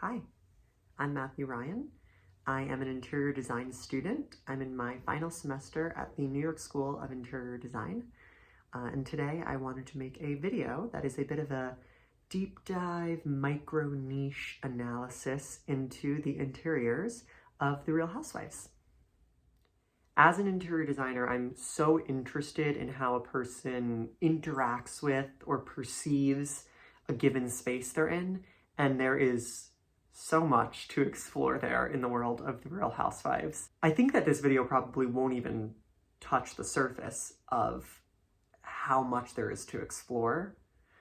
Hi, I'm Matthew Ryan. I am an interior design student. I'm in my final semester at the New York School of Interior Design. And today I wanted to make a video that is a bit of a deep dive, micro niche analysis into the interiors of the Real Housewives. As an interior designer, I'm so interested in how a person interacts with or perceives a given space they're in, and there is so much to explore there in the world of the Real Housewives. I think that this video probably won't even touch the surface of how much there is to explore,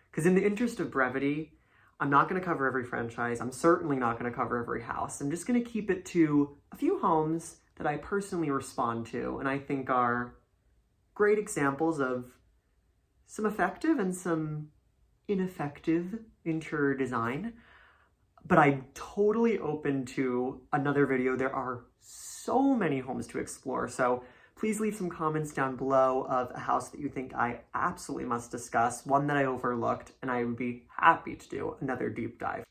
because in the interest of brevity, I'm not going to cover every franchise. I'm certainly not going to cover every house. I'm just going to keep it to a few homes that I personally respond to and I think are great examples of some effective and some ineffective interior design. But I'm totally open to another video. There are so many homes to explore. So please leave some comments down below of a house that you think I absolutely must discuss, one that I overlooked, and I would be happy to do another deep dive.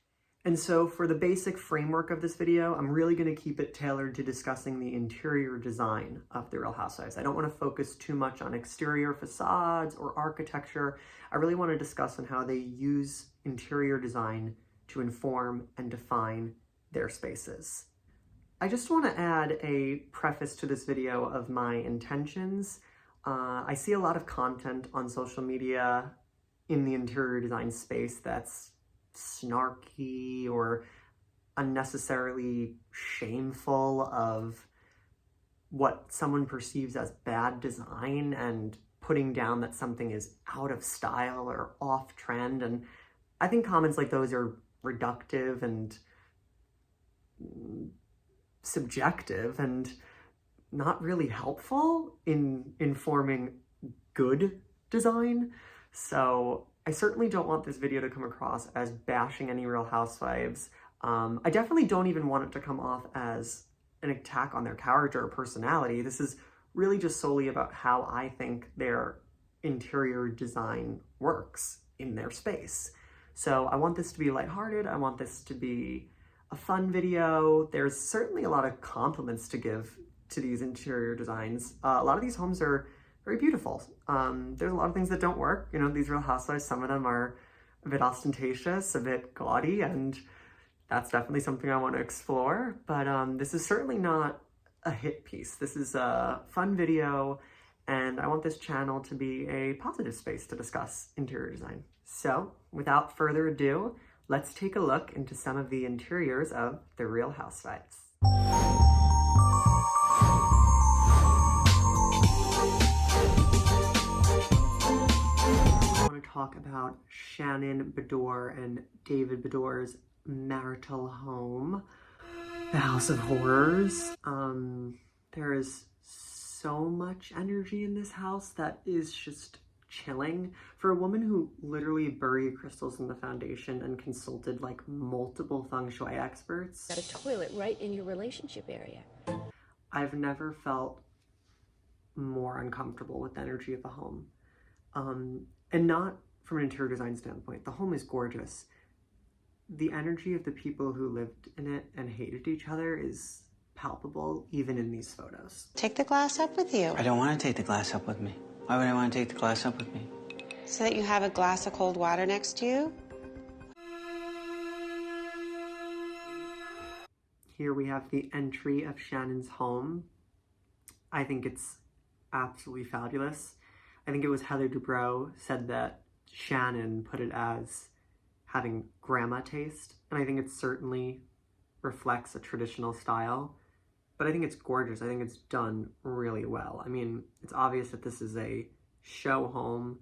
And so for the basic framework of this video, I'm really going to keep it tailored to discussing the interior design of the Real Housewives. I don't want to focus too much on exterior facades or architecture. I really want to discuss on how they use interior design to inform and define their spaces. I just want to add a preface to this video of my intentions. I see a lot of content on social media in the interior design space that's snarky or unnecessarily shameful of what someone perceives as bad design and putting down that something is out of style or off trend. And I think comments like those are reductive and subjective and not really helpful in informing good design. So I certainly don't want this video to come across as bashing any Real Housewives. I definitely don't even want it to come off as an attack on their character or personality. This is really just solely about how I think their interior design works in their space. So I want this to be lighthearted. I want this to be a fun video. There's certainly a lot of compliments to give to these interior designs. A lot of these homes are very beautiful. There's a lot of things that don't work. You know, these Real Housewives, some of them are a bit ostentatious, a bit gaudy, and that's definitely something I want to explore. But this is certainly not a hit piece. This is a fun video, and I want this channel to be a positive space to discuss interior design. So without further ado, let's take a look into some of the interiors of the Real Housewives. I want to talk about Shannon Beador and David Beador's marital home, the House of Horrors. There is so much energy in this house that is just chilling. For a woman who literally buried crystals in the foundation and consulted like multiple feng shui experts. Got a toilet right in your relationship area. I've never felt more uncomfortable with the energy of the home. And not from an interior design standpoint. The home is gorgeous. The energy of the people who lived in it and hated each other is palpable even in these photos. Take the glass up with you. I don't want to take the glass up with me. Why would I want to take the glass up with me? So that you have a glass of cold water next to you? Here we have the entry of Shannon's home. I think it's absolutely fabulous. I think it was Heather Dubrow said that Shannon put it as having grandma taste, and I think it certainly reflects a traditional style. But I think it's gorgeous. I think it's done really well. I mean, it's obvious that this is a show home.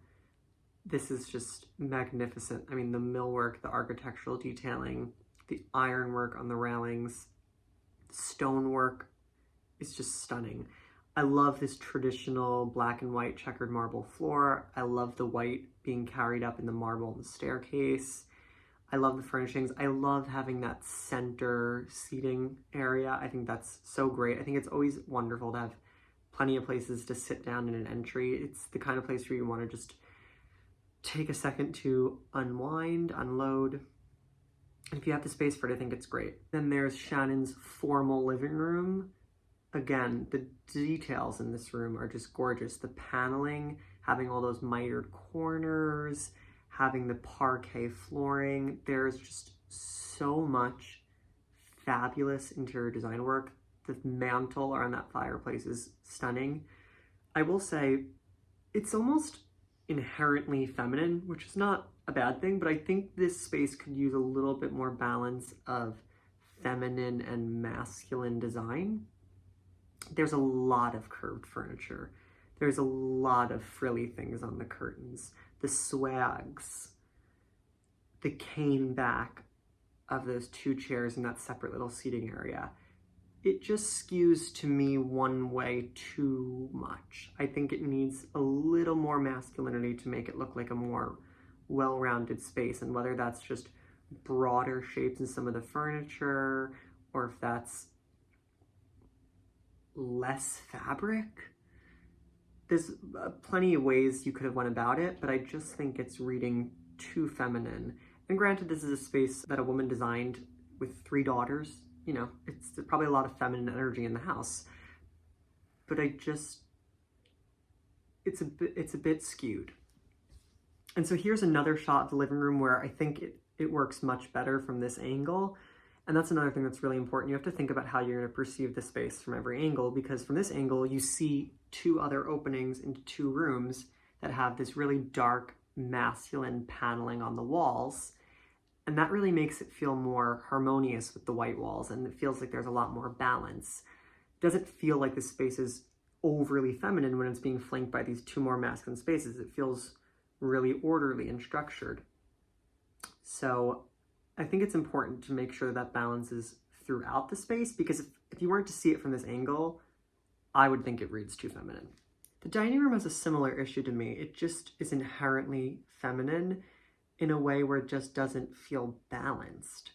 This is just magnificent. I mean, the millwork, the architectural detailing, the ironwork on the railings, stonework is just stunning. I love this traditional black and white checkered marble floor. I love the white being carried up in the marble on the staircase. I love the furnishings. I love having that center seating area. I think that's so great. I think it's always wonderful to have plenty of places to sit down in an entry. It's the kind of place where you want to just take a second to unwind, unload. If you have the space for it, I think it's great. Then there's Shannon's formal living room. Again, the details in this room are just gorgeous. The paneling, having all those mitered corners, having the parquet flooring. There's just so much fabulous interior design work. The mantle around that fireplace is stunning. I will say it's almost inherently feminine, which is not a bad thing, but I think this space could use a little bit more balance of feminine and masculine design. There's a lot of curved furniture. There's a lot of frilly things on the curtains. The swags, the cane back of those two chairs in that separate little seating area. It just skews to me one way too much. I think it needs a little more masculinity to make it look like a more well-rounded space, and whether that's just broader shapes in some of the furniture or if that's less fabric. There's plenty of ways you could have went about it, but I just think it's reading too feminine. And granted, this is a space that a woman designed with 3 daughters. You know, it's probably a lot of feminine energy in the house, but it's a bit skewed. And so here's another shot of the living room where I think it works much better from this angle. And that's another thing that's really important. You have to think about how you're going to perceive the space from every angle, because from this angle, you see 2 other openings into 2 rooms that have this really dark, masculine paneling on the walls. And that really makes it feel more harmonious with the white walls, and it feels like there's a lot more balance. It doesn't feel like this space is overly feminine when it's being flanked by these 2 more masculine spaces. It feels really orderly and structured. So I think it's important to make sure that balance is throughout the space, because if you weren't to see it from this angle, I would think it reads too feminine. The dining room has a similar issue to me. It just is inherently feminine in a way where it just doesn't feel balanced.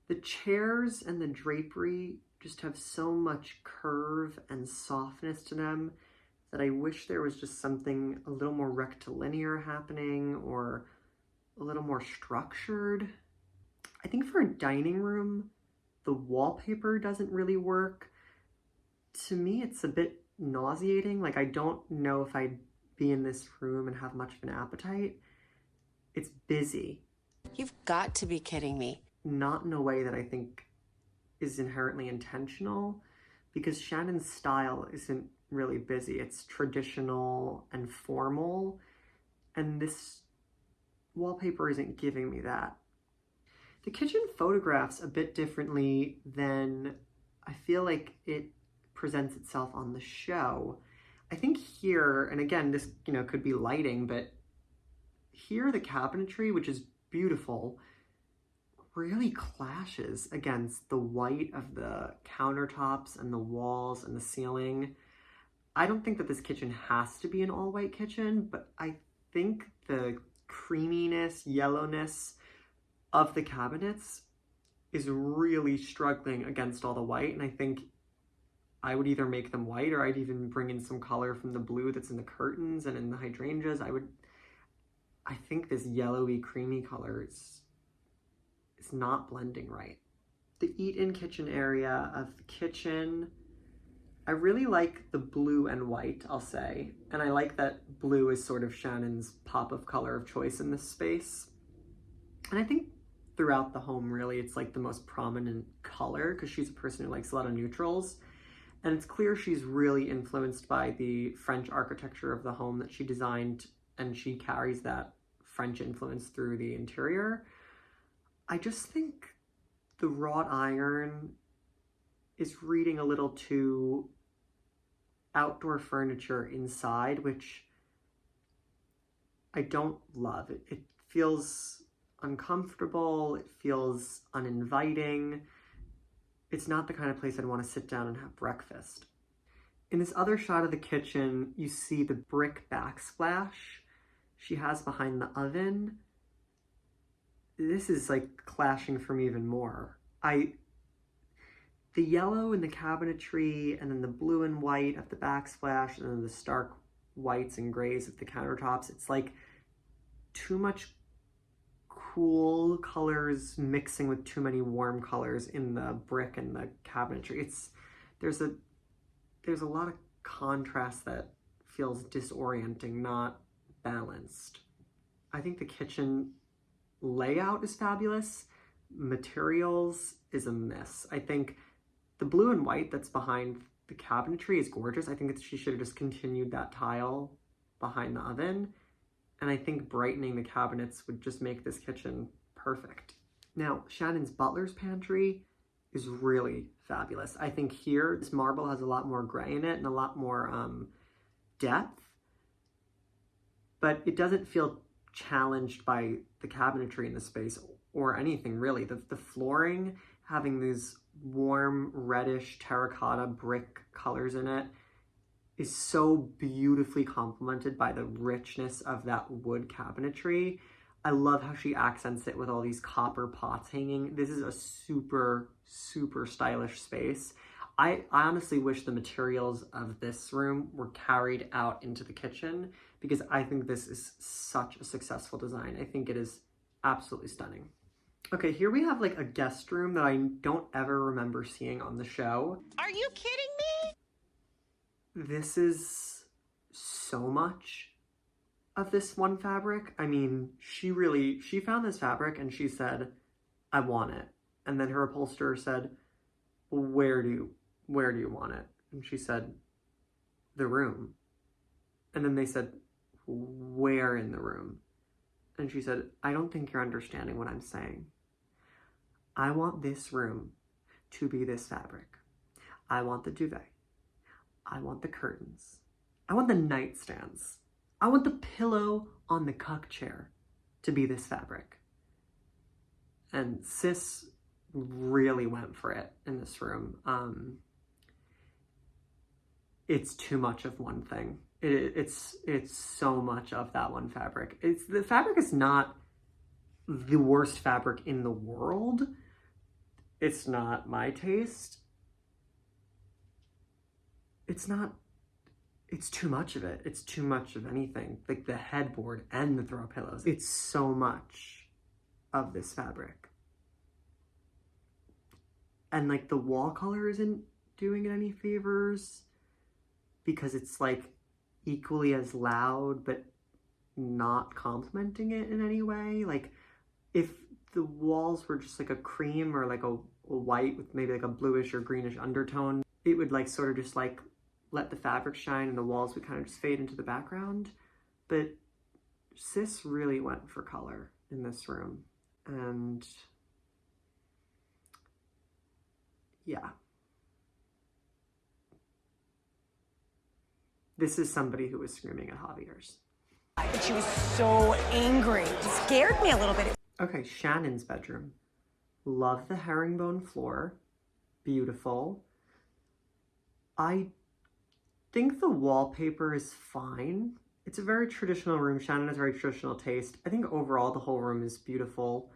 The chairs and the drapery just have so much curve and softness to them that I wish there was just something a little more rectilinear happening or a little more structured. I think for a dining room, the wallpaper doesn't really work. To me, it's a bit nauseating. Like, I don't know if I'd be in this room and have much of an appetite. It's busy. You've got to be kidding me. Not in a way that I think is inherently intentional, because Shannon's style isn't really busy. It's traditional and formal, and this wallpaper isn't giving me that. The kitchen photographs a bit differently than I feel like it presents itself on the show. I think here, and again, this could be lighting, but here the cabinetry, which is beautiful, really clashes against the white of the countertops and the walls and the ceiling. I don't think that this kitchen has to be an all-white kitchen, but I think the creaminess, yellowness of the cabinets is really struggling against all the white, and I think I would either make them white, or I'd even bring in some color from the blue that's in the curtains and in the hydrangeas. I think this yellowy, creamy color is not blending right. The eat-in kitchen area of the kitchen, I really like the blue and white, I'll say. And I like that blue is sort of Shannon's pop of color of choice in this space. And I think throughout the home, really, it's like the most prominent color, because she's a person who likes a lot of neutrals. And it's clear she's really influenced by the French architecture of the home that she designed, and she carries that French influence through the interior. I just think the wrought iron is reading a little too outdoor furniture inside, which I don't love. It feels uncomfortable. It feels uninviting. It's not the kind of place I'd want to sit down and have breakfast. In this other shot of the kitchen, you see the brick backsplash she has behind the oven. This is like clashing for me even more. The yellow in the cabinetry, and then the blue and white of the backsplash, and then the stark whites and grays of the countertops. It's like too much cool colors mixing with too many warm colors in the brick and the cabinetry. There's a lot of contrast that feels disorienting, not balanced. I think the kitchen layout is fabulous. Materials is a miss. I think the blue and white that's behind the cabinetry is gorgeous. I think she should have just continued that tile behind the oven. And I think brightening the cabinets would just make this kitchen perfect. Now, Shannon's butler's pantry is really fabulous. I think here, this marble has a lot more gray in it and a lot more depth, but it doesn't feel challenged by the cabinetry in the space or anything really. The flooring, having these warm reddish terracotta brick colors in it, is so beautifully complemented by the richness of that wood cabinetry. I love how she accents it with all these copper pots hanging. This is a super, super stylish space. I honestly wish the materials of this room were carried out into the kitchen, because I think this is such a successful design. I think it is absolutely stunning. Okay, here we have like a guest room that I don't ever remember seeing on the show. Are you kidding me? This is so much of this one fabric. I mean, she found this fabric and she said, I want it. And then her upholsterer said, where do you want it? And she said, the room. And then they said, where in the room? And she said, I don't think you're understanding what I'm saying. I want this room to be this fabric. I want the duvet. I want the curtains. I want the nightstands. I want the pillow on the cuck chair to be this fabric. And sis really went for it in this room. It's too much of one thing. It's so much of that one fabric. The fabric is not the worst fabric in the world. It's not my taste. It's too much of it. It's too much of anything. Like the headboard and the throw pillows. It's so much of this fabric. And like the wall color isn't doing it any favors, because it's like equally as loud but not complementing it in any way. Like if the walls were just like a cream or like a white with maybe like a bluish or greenish undertone, it would like sort of just like let the fabric shine and the walls would kind of just fade into the background. But sis really went for color in this room. And yeah. This is somebody who was screaming at Javier's. She was so angry. It scared me a little bit. Okay, Shannon's bedroom. Love the herringbone floor. Beautiful. I think the wallpaper is fine. It's a very traditional room. Shannon has very traditional taste. I think overall the whole room is beautiful.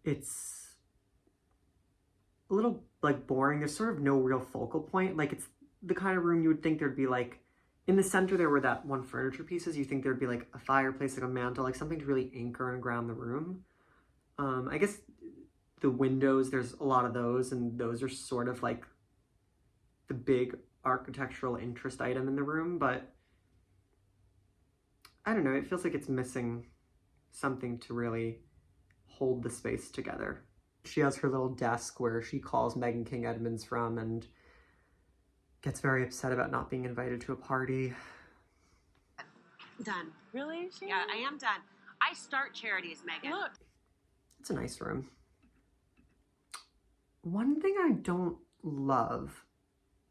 It's a little like boring. There's sort of no real focal point. Like it's the kind of room you would think there'd be like, in the center there were that one furniture pieces. You think there'd be like a fireplace, like a mantle, like something to really anchor and ground the room. I guess the windows, there's a lot of those, and those are sort of like the big architectural interest item in the room, but I don't know, it feels like it's missing something to really hold the space together. She has her little desk where she calls Megan King Edmonds from and gets very upset about not being invited to a party. Done. Really? Yeah, I am done. I start charities, Megan. Look. It's a nice room. One thing I don't love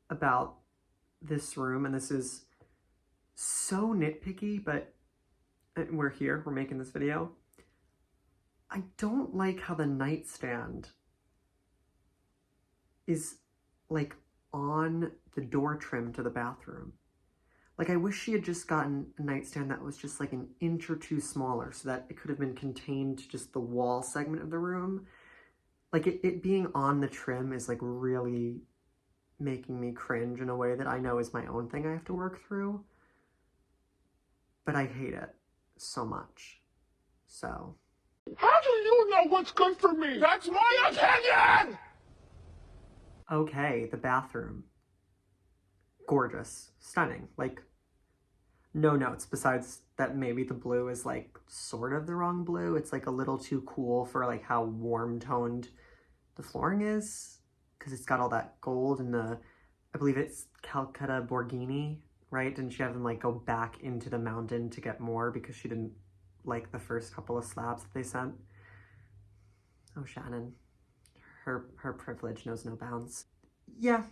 about this room, and this is so nitpicky, but we're here, we're making this video. I don't like how the nightstand is like on the door trim to the bathroom. Like I wish she had just gotten a nightstand that was just like an inch or two smaller so that it could have been contained to just the wall segment of the room. Like it being on the trim is like really making me cringe in a way that I know is my own thing I have to work through. But I hate it so much. So How do you know what's good for me? That's my opinion! Okay, the bathroom. Gorgeous. Stunning. Like, no notes besides that maybe the blue is like sort of the wrong blue. It's like a little too cool for like how warm toned the flooring is, because it's got all that gold and I believe it's Calcutta Borghini, right? Didn't she have them like go back into the mountain to get more because she didn't like the first couple of slabs that they sent? Oh, Shannon. Her privilege knows no bounds. Yeah,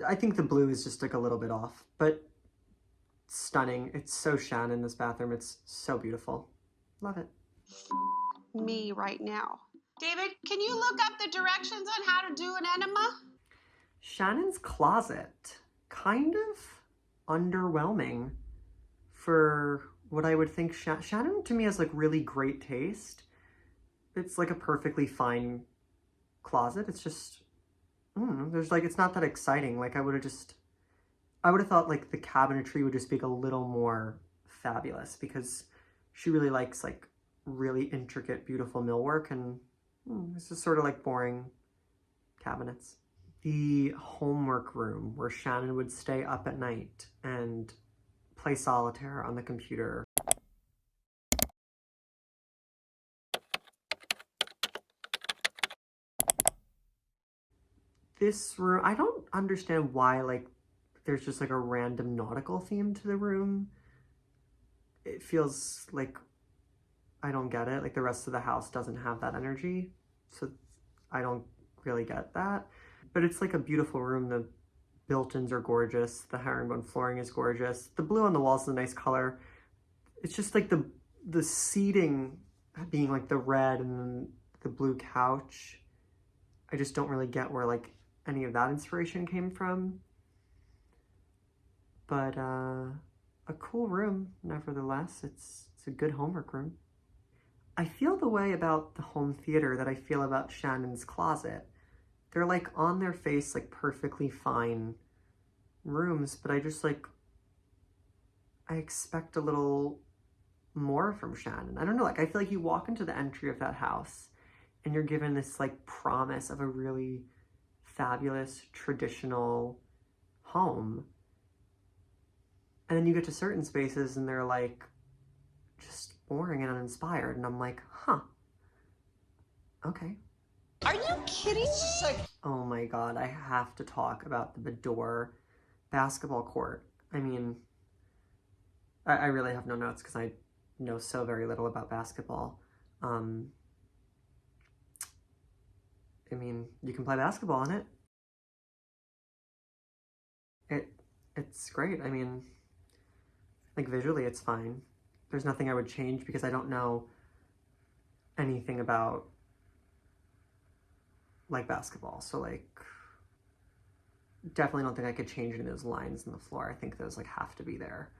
I think the blue is just like a little bit off, but stunning. It's so Shannon, this bathroom. It's so beautiful. Love it. Me right now. David, can you look up the directions on how to do an enema? Shannon's closet. Kind of underwhelming for what I would think. Shannon to me has like really great taste. It's like a perfectly fine closet. It's just, there's like, it's not that exciting. Like I would have thought like the cabinetry would just be a little more fabulous, because she really likes like really intricate, beautiful millwork, and it's just sort of like boring cabinets. The homework room where Shannon would stay up at night and play solitaire on the computer. This room, I don't understand why like there's just like a random nautical theme to the room. It feels like, I don't get it. Like the rest of the house doesn't have that energy. So I don't really get that. But it's like a beautiful room. The built-ins are gorgeous. The herringbone flooring is gorgeous. The blue on the walls is a nice color. It's just like the seating being like the red and the blue couch. I just don't really get where like any of that inspiration came from. But a cool room, nevertheless. It's a good homework room. I feel the way about the home theater that I feel about Shannon's closet. They're like on their face, like perfectly fine rooms, but I just like, I expect a little more from Shannon. I don't know, like I feel like you walk into the entry of that house and you're given this like promise of a really fabulous, traditional home. And then you get to certain spaces and they're like just boring and uninspired. And I'm like, huh, okay. Are you kidding me? Oh my God, I have to talk about the Beador basketball court. I mean, I really have no notes because I know so very little about basketball. I mean, you can play basketball in it. It's great. I mean, like visually it's fine. There's nothing I would change because I don't know anything about like basketball. So like, definitely don't think I could change any of those lines in the floor. I think those like have to be there.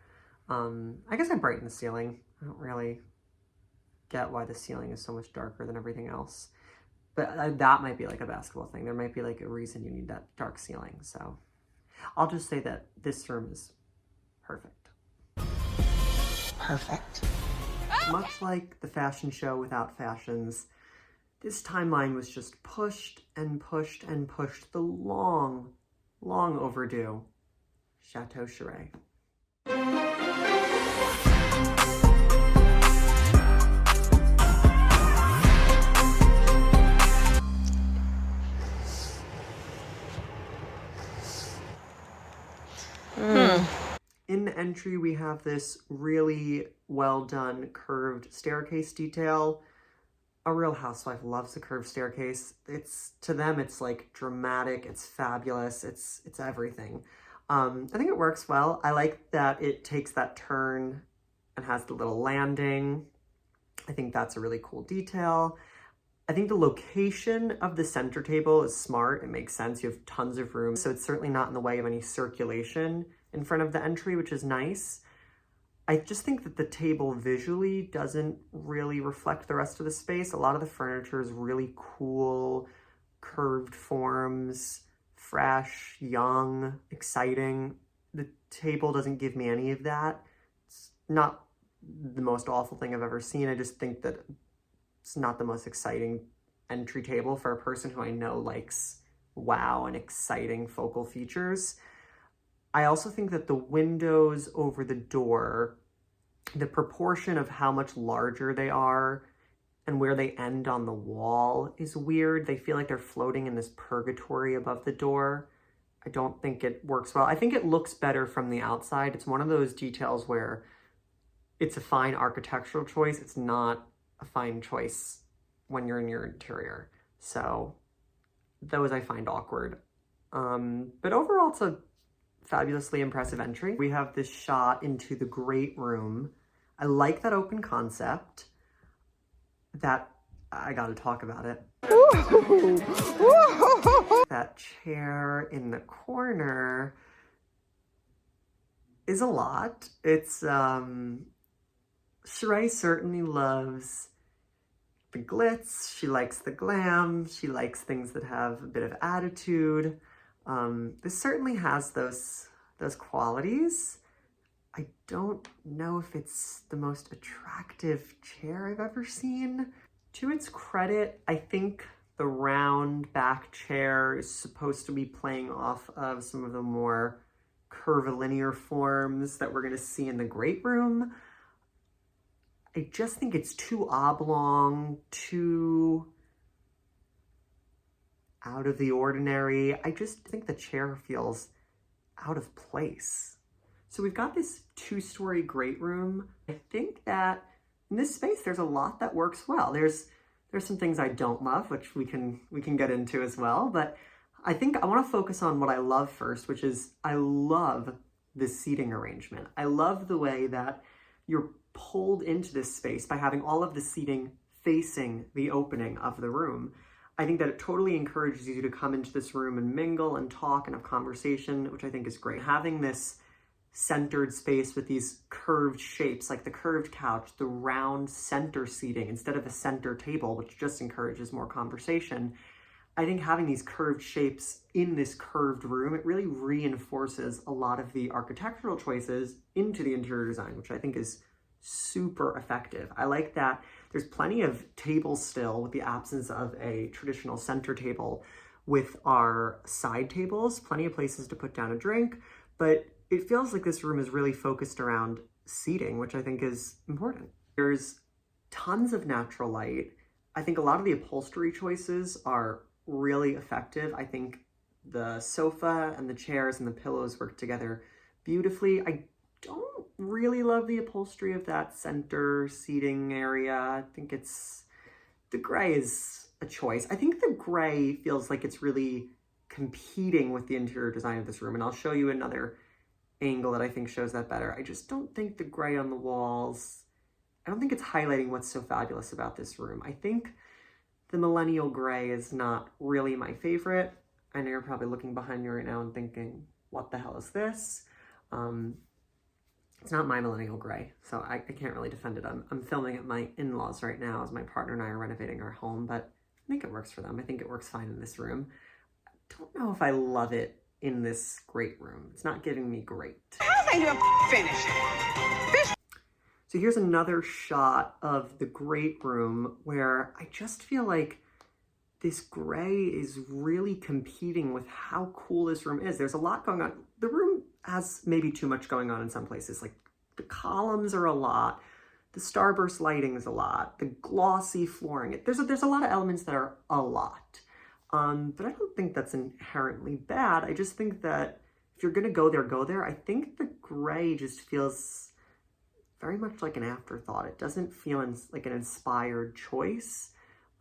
I guess I brighten the ceiling. I don't really get why the ceiling is so much darker than everything else. But that might be like a basketball thing. There might be like a reason you need that dark ceiling. So I'll just say that this room is perfect. Perfect. Much like the fashion show without fashions, this timeline was just pushed and pushed and pushed. The long, long overdue Chateau Shereé. In the entry, we have this really well done curved staircase detail. A Real Housewife loves a curved staircase. To them, it's like dramatic, it's fabulous, it's everything. I think it works well. I like that it takes that turn and has the little landing. I think that's a really cool detail. I think the location of the center table is smart. It makes sense. You have tons of room, so it's certainly not in the way of any circulation in front of the entry, which is nice. I just think that the table visually doesn't really reflect the rest of the space. A lot of the furniture is really cool, curved forms, fresh, young, exciting. The table doesn't give me any of that. It's not the most awful thing I've ever seen. I just think that it's not the most exciting entry table for a person who I know likes wow and exciting focal features. I also think that the windows over the door, the proportion of how much larger they are and where they end on the wall is weird. They feel like they're floating in this purgatory above the door. I don't think it works well. I think it looks better from the outside. It's one of those details where it's a fine architectural choice. It's not a fine choice when you're in your interior. So those I find awkward. But overall, it's a fabulously impressive entry. We have this shot into the great room. I like that open concept. That, I gotta talk about it. That chair in the corner is a lot. It's, Shereé certainly loves the glitz. She likes the glam. She likes things that have a bit of attitude. This certainly has those qualities. I don't know if it's the most attractive chair I've ever seen. To its credit, I think the round back chair is supposed to be playing off of some of the more curvilinear forms that we're going to see in the great room. I just think it's too oblong, too out of the ordinary. I just think the chair feels out of place. So we've got this 2-story great room. I think that in this space, there's a lot that works well. There's some things I don't love, which we can get into as well. But I think I want to focus on what I love first, which is I love the seating arrangement. I love the way that you're pulled into this space by having all of the seating facing the opening of the room. I think that it totally encourages you to come into this room and mingle and talk and have conversation, which I think is great. Having this centered space with these curved shapes, like the curved couch, the round center seating instead of a center table, which just encourages more conversation. I think having these curved shapes in this curved room, it really reinforces a lot of the architectural choices into the interior design, which I think is super effective. I like that there's plenty of tables still with the absence of a traditional center table with our side tables, plenty of places to put down a drink, but it feels like this room is really focused around seating, which I think is important. There's tons of natural light. I think a lot of the upholstery choices are really effective. I think the sofa and the chairs and the pillows work together beautifully. I don't really love the upholstery of that center seating area. I think the gray is a choice. I think the gray feels like it's really competing with the interior design of this room, and I'll show you another angle that I think shows that better. I just don't think the gray on the walls, I don't think it's highlighting what's so fabulous about this room. I think the millennial gray is not really my favorite. I know you're probably looking behind me right now and thinking, what the hell is this? It's not my millennial gray, so I can't really defend it. I'm filming at my in-laws right now as my partner and I are renovating our home, but I think it works for them. I think it works fine in this room. I don't know if I love it in this great room. It's not giving me great. So here's another shot of the great room where I just feel like this gray is really competing with how cool this room is. There's a lot going on. The room has maybe too much going on in some places. Like the columns are a lot, the starburst lighting is a lot, the glossy flooring. There's a lot of elements that are a lot. But I don't think that's inherently bad. I just think that if you're gonna go there, go there. I think the gray just feels very much like an afterthought. It doesn't feel like an inspired choice.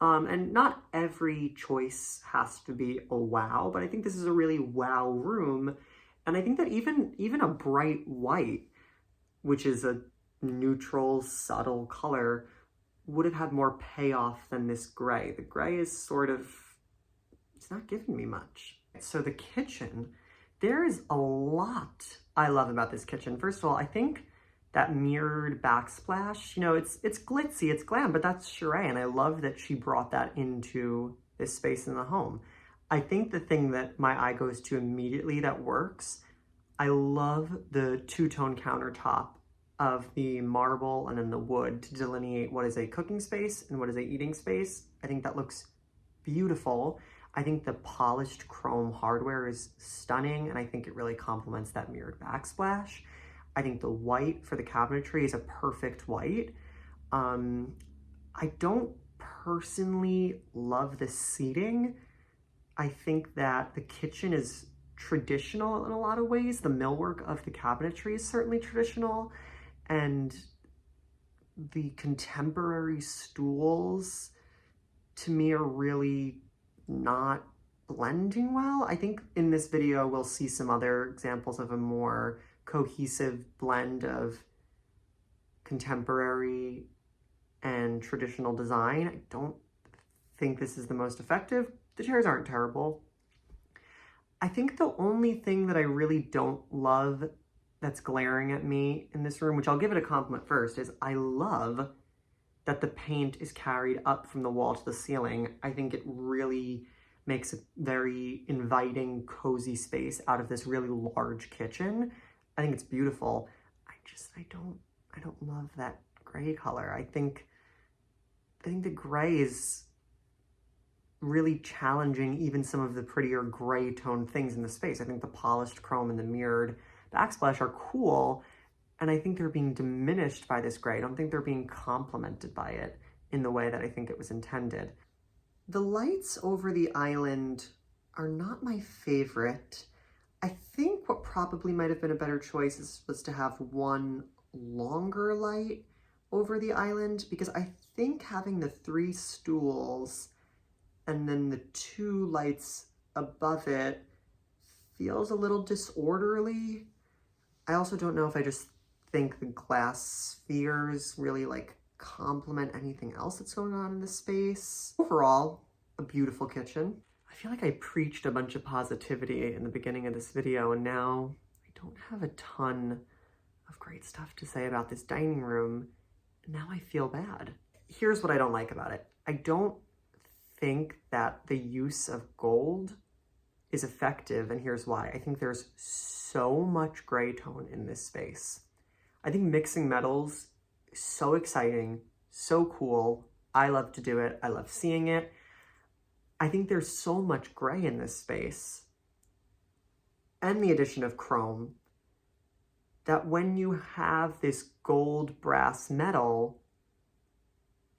And not every choice has to be a wow, but I think this is a really wow room. And I think that even a bright white, which is a neutral, subtle color, would have had more payoff than this gray. The gray is sort of, it's not giving me much. So the kitchen, there is a lot I love about this kitchen. First of all, I think that mirrored backsplash, you know, it's glitzy, it's glam, but that's Shereé, and I love that she brought that into this space in the home. I think the thing that my eye goes to immediately that works, I love the two-tone countertop of the marble and then the wood to delineate what is a cooking space and what is a eating space. I think that looks beautiful. I think the polished chrome hardware is stunning, and I think it really complements that mirrored backsplash. I think the white for the cabinetry is a perfect white. I don't personally love the seating. I think that the kitchen is traditional in a lot of ways. The millwork of the cabinetry is certainly traditional, and the contemporary stools to me are really not blending well. I think in this video we'll see some other examples of a more cohesive blend of contemporary and traditional design. I don't think this is the most effective. The chairs aren't terrible. I think the only thing that I really don't love that's glaring at me in this room, which I'll give it a compliment first, is I love that the paint is carried up from the wall to the ceiling. I think it really makes a very inviting, cozy space out of this really large kitchen. I think it's beautiful. I don't love that gray color. I think the gray is really challenging even some of the prettier gray toned things in the space. I think the polished chrome and the mirrored backsplash are cool, and I think they're being diminished by this gray. I don't think they're being complemented by it in the way that I think it was intended. The lights over the island are not my favorite. I think what probably might have been a better choice was to have one longer light over the island, because I think having the 3 stools and then the 2 lights above it feels a little disorderly. I also don't know if I just think the glass spheres really like complement anything else that's going on in the space. Overall, a beautiful kitchen. I feel like I preached a bunch of positivity in the beginning of this video, and now I don't have a ton of great stuff to say about this dining room. Now I feel bad. Here's what I don't like about it. I don't think that the use of gold is effective, and here's why. I think there's so much gray tone in this space. I think mixing metals is so exciting, so cool. I love to do it. I love seeing it. I think there's so much gray in this space, and the addition of chrome, that when you have this gold brass metal,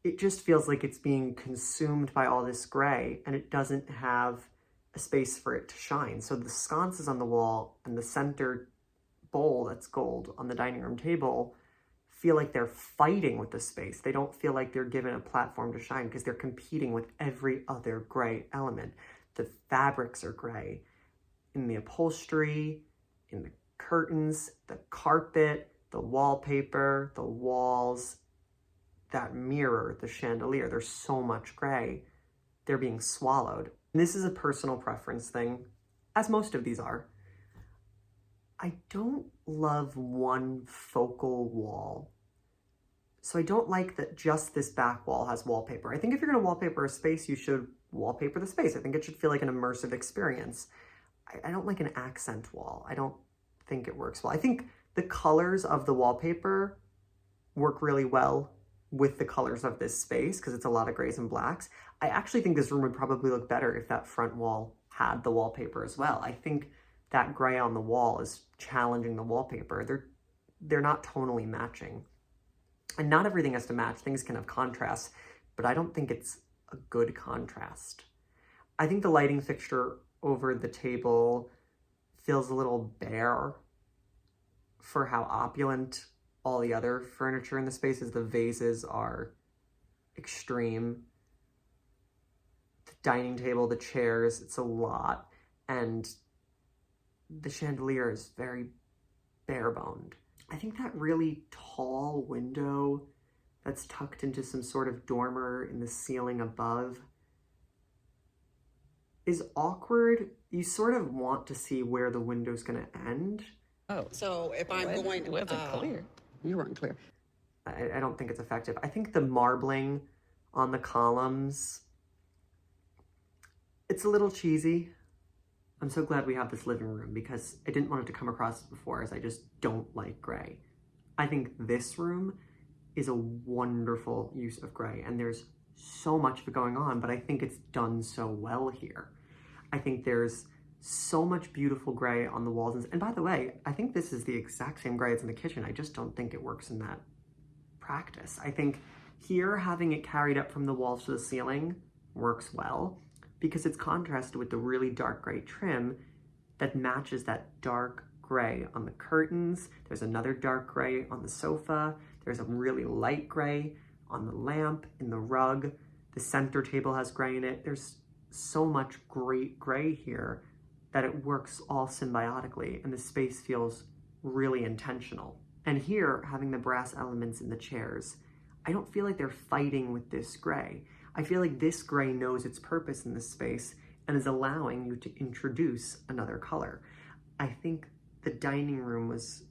it just feels like it's being consumed by all this gray, and it doesn't have a space for it to shine. So the sconces on the wall and the center bowl that's gold on the dining room table feel like they're fighting with the space. They don't feel like they're given a platform to shine because they're competing with every other gray element. The fabrics are gray in the upholstery, in the curtains, the carpet, the wallpaper, the walls, that mirror, the chandelier. There's so much gray. They're being swallowed. And this is a personal preference thing, as most of these are. I don't love one focal wall. So I don't like that just this back wall has wallpaper. I think if you're gonna wallpaper a space, you should wallpaper the space. I think it should feel like an immersive experience. I don't like an accent wall. I don't think it works well. I think the colors of the wallpaper work really well with the colors of this space because it's a lot of grays and blacks. I actually think this room would probably look better if that front wall had the wallpaper as well. I think that gray on the wall is challenging the wallpaper. They're not tonally matching. And not everything has to match. Things can have contrast, but I don't think it's a good contrast. I think the lighting fixture over the table feels a little bare for how opulent all the other furniture in the space is. The vases are extreme. The dining table, the chairs, it's a lot. And the chandelier is very bare-boned. I think that really tall window that's tucked into some sort of dormer in the ceiling above is awkward. You sort of want to see where the window's gonna end. Oh. So if I'm going to... It wasn't clear. You weren't clear. I don't think it's effective. I think the marbling on the columns, it's a little cheesy. I'm so glad we have this living room because I didn't want it to come across before as I just don't like gray. I think this room is a wonderful use of gray, and there's so much of it going on, but I think it's done so well here. I think there's so much beautiful gray on the walls. And by the way, I think this is the exact same gray as in the kitchen. I just don't think it works in that practice. I think here, having it carried up from the walls to the ceiling works well because it's contrasted with the really dark gray trim that matches that dark gray on the curtains. There's another dark gray on the sofa. There's a really light gray on the lamp, in the rug. The center table has gray in it. There's so much great gray here that it works all symbiotically, and the space feels really intentional. And here, having the brass elements in the chairs, I don't feel like they're fighting with this gray. I feel like this gray knows its purpose in this space and is allowing you to introduce another color. I think the dining room was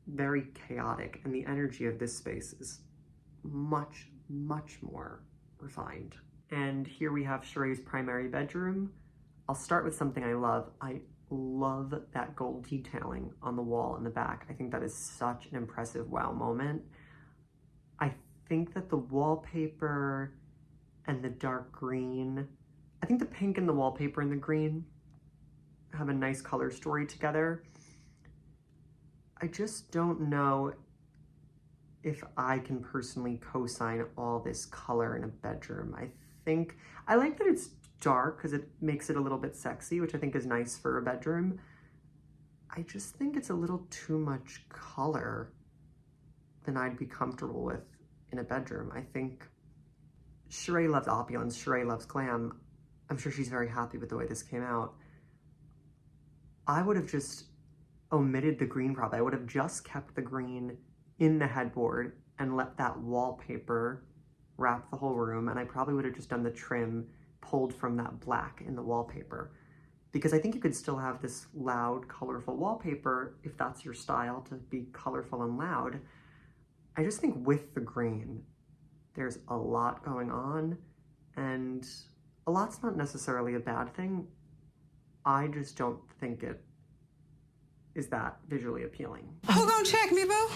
very chaotic, and the energy of this space is much, much more refined. And here we have Shereé's primary bedroom. I'll start with something I love. I love that gold detailing on the wall in the back. I think that is such an impressive wow moment. I think that the wallpaper and the dark green, I think the pink and the wallpaper and the green have a nice color story together. I just don't know if I can personally co-sign all this color in a bedroom. I like that it's dark because it makes it a little bit sexy, which I think is nice for a bedroom. I just think it's a little too much color than I'd be comfortable with in a bedroom. I think Shereé loves opulence, Shereé loves glam. I'm sure she's very happy with the way this came out. I would have just omitted the green probably. I would have just kept the green in the headboard and let that wallpaper wrap the whole room, and I probably would have just done the trim pulled from that black in the wallpaper, because I think you could still have this loud, colorful wallpaper if that's your style, to be colorful and loud. I just think with the green, there's a lot going on, and a lot's not necessarily a bad thing. I just don't think it is that visually appealing. Who gonna check me, boo?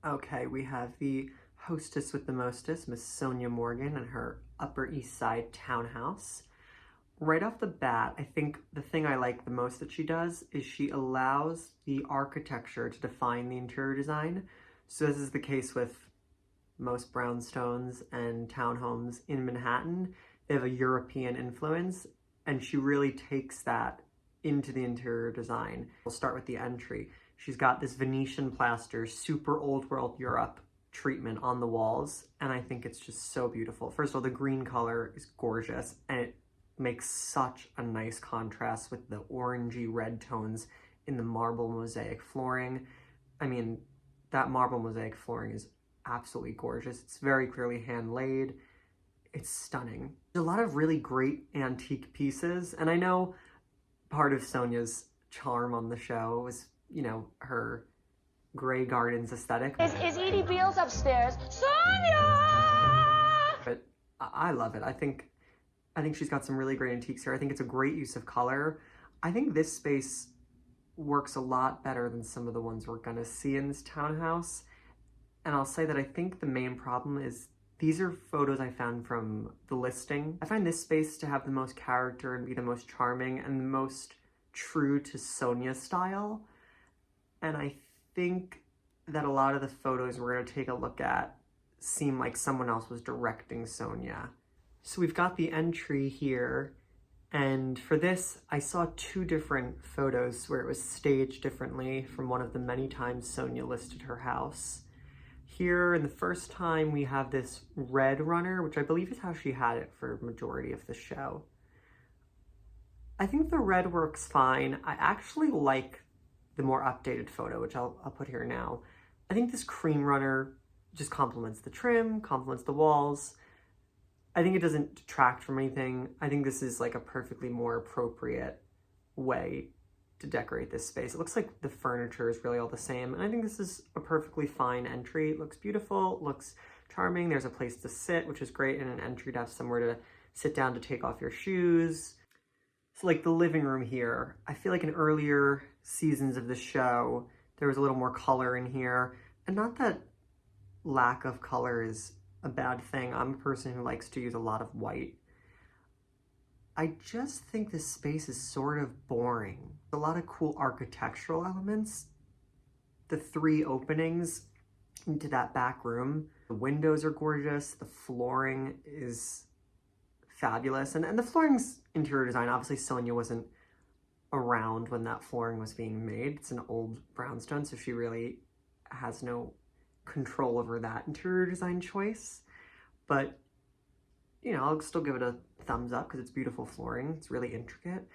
Okay, we have the hostess with the mostest, Miss Sonja Morgan, and her Upper East Side townhouse. Right off the bat, I think the thing I like the most that she does is she allows the architecture to define the interior design. So this is the case with most brownstones and townhomes in Manhattan. They have a European influence, and she really takes that into the interior design. We'll start with the entry. She's got this Venetian plaster, super old world Europe treatment on the walls, and I think it's just so beautiful. First of all, the green color is gorgeous, and it makes such a nice contrast with the orangey red tones in the marble mosaic flooring. I mean, that marble mosaic flooring is absolutely gorgeous. It's very clearly hand-laid. It's stunning. There's a lot of really great antique pieces, and I know part of Sonja's charm on the show was, you know, her Grey Gardens aesthetic. Is Edie Beals upstairs? Sonia! But I love it. I think she's got some really great antiques here. I think it's a great use of color. I think this space works a lot better than some of the ones we're gonna see in this townhouse. And I'll say that I think the main problem is these are photos I found from the listing. I find this space to have the most character and be the most charming and the most true to Sonja's style. And I think that a lot of the photos we're going to take a look at seem like someone else was directing Sonja. So we've got the entry here, and for this, I saw two different photos where it was staged differently from one of the many times Sonja listed her house. Here, in the first time, we have this red runner, which I believe is how she had it for the majority of the show. I think the red works fine. I actually like the more updated photo, which I'll put here now. I think this cream runner just complements the trim, complements the walls. I think it doesn't detract from anything. I think this is like a perfectly more appropriate way to decorate this space. It looks like the furniture is really all the same, and I think this is a perfectly fine entry. It looks beautiful, it looks charming. There's a place to sit, which is great, and an entry desk, somewhere to sit down to take off your shoes. So like the living room here, I feel like in earlier seasons of the show, there was a little more color in here. And not that lack of color is a bad thing. I'm a person who likes to use a lot of white. I just think this space is sort of boring. A lot of cool architectural elements. The 3 openings into that back room. The windows are gorgeous. The flooring is fabulous. And the flooring's interior design. Obviously, Sonja wasn't around when that flooring was being made. It's an old brownstone, so she really has no control over that interior design choice. But, you know, I'll still give it a thumbs up because it's beautiful flooring. It's really intricate.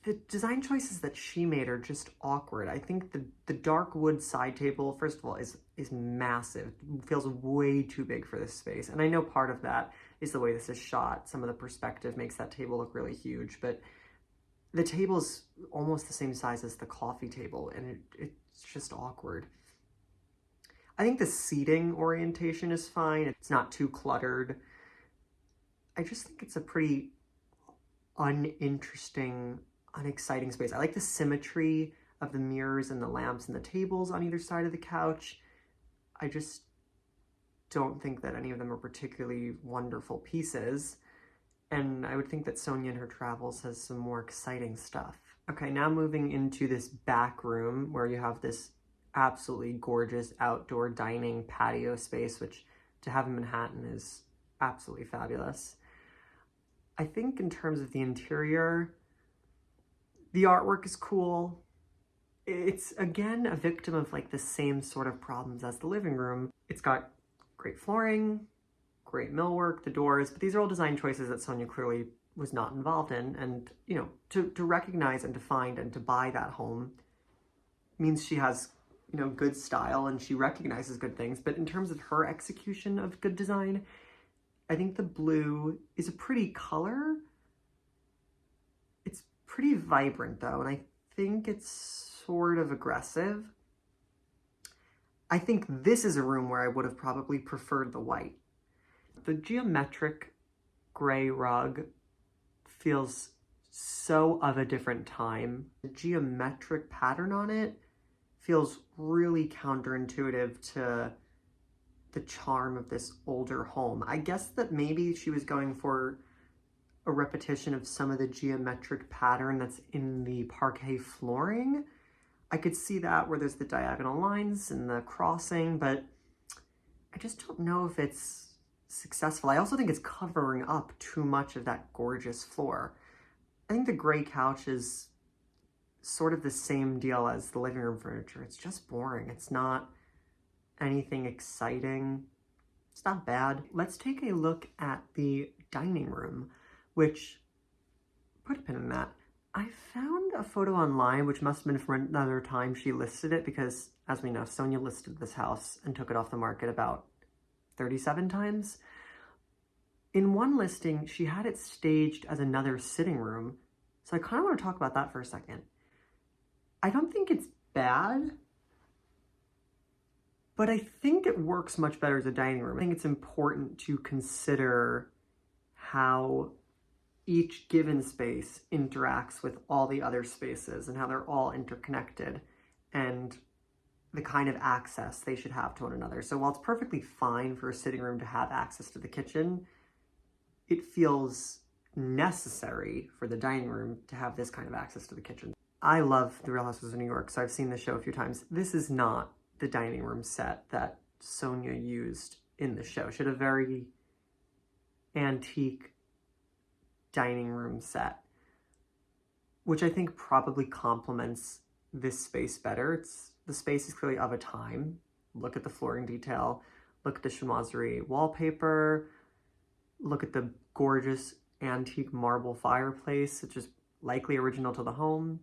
The design choices that she made are just awkward. I think the dark wood side table, first of all, is massive. It feels way too big for this space. And I know part of that is the way this is shot. Some of the perspective makes that table look really huge, but the table's almost the same size as the coffee table, and it's just awkward. I think the seating orientation is fine. It's not too cluttered. I just think it's a pretty uninteresting, unexciting space. I like the symmetry of the mirrors and the lamps and the tables on either side of the couch. I just don't think that any of them are particularly wonderful pieces. And I would think that Sonja in her travels has some more exciting stuff. Okay, now moving into this back room where you have this absolutely gorgeous outdoor dining patio space, which to have in Manhattan is absolutely fabulous. I think in terms of the interior, the artwork is cool. It's, again, a victim of like the same sort of problems as the living room. It's got great flooring, great millwork, the doors, but these are all design choices that Sonja clearly was not involved in. And, you know, to recognize and to find and to buy that home means she has, you know, good style and she recognizes good things. But in terms of her execution of good design, I think the blue is a pretty color. It's pretty vibrant though, and I think it's sort of aggressive. I think this is a room where I would have probably preferred the white. The geometric gray rug feels so of a different time. The geometric pattern on it feels really counterintuitive to the charm of this older home. I guess that maybe she was going for a repetition of some of the geometric pattern that's in the parquet flooring. I could see that where there's the diagonal lines and the crossing, but I just don't know if it's successful. I also think it's covering up too much of that gorgeous floor. I think the gray couch is sort of the same deal as the living room furniture. It's just boring. It's not anything exciting. It's not bad. Let's take a look at the dining room, which, put a pin in that. I found a photo online, which must have been from another time she listed it, because as we know, Sonja listed this house and took it off the market about 37 times. In one listing, she had it staged as another sitting room. So I kind of want to talk about that for a second. I don't think it's bad, but I think it works much better as a dining room. I think it's important to consider how each given space interacts with all the other spaces and how they're all interconnected and the kind of access they should have to one another. So while it's perfectly fine for a sitting room to have access to the kitchen, it feels necessary for the dining room to have this kind of access to the kitchen. I love The Real Housewives of New York, so I've seen the show a few times. This is not the dining room set that Sonja used in the show. She had a very antique dining room set, which I think probably complements this space better. The space is clearly of a time. Look at the flooring detail, look at the chinoiserie wallpaper, look at the gorgeous antique marble fireplace, which is likely original to the home.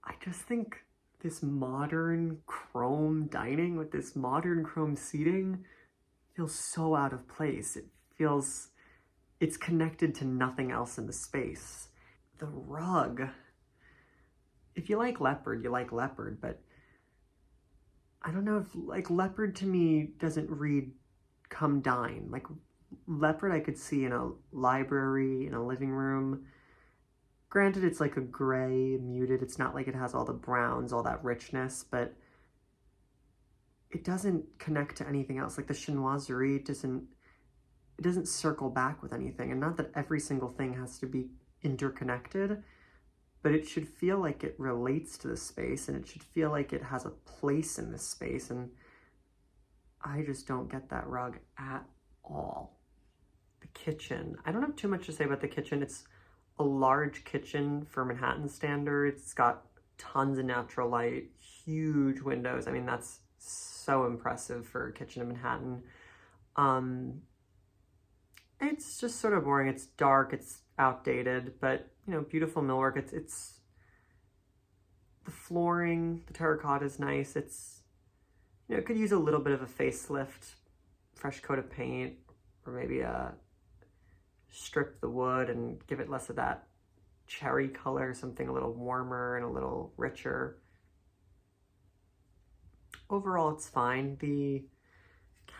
I just think this modern chrome dining with this modern chrome seating feels so out of place. It feels it's connected to nothing else in the space. The rug, if you like leopard, you like leopard, but I don't know if, like, leopard to me doesn't read come dine. Like, leopard I could see in a library, in a living room. Granted, it's like a gray, muted. It's not like it has all the browns, all that richness, but it doesn't connect to anything else. Like the chinoiserie it doesn't circle back with anything. And not that every single thing has to be interconnected, but it should feel like it relates to the space, and it should feel like it has a place in this space. And I just don't get that rug at all. The kitchen. I don't have too much to say about the kitchen. It's a large kitchen for Manhattan standards. It's got tons of natural light, huge windows. I mean, that's so impressive for a kitchen in Manhattan. It's just sort of boring. It's dark, it's outdated, but, you know, beautiful millwork. It's the flooring, the terracotta is nice. It's, you know, it could use a little bit of a facelift, fresh coat of paint, or maybe strip the wood and give it less of that cherry color, something a little warmer and a little richer. Overall, it's fine. The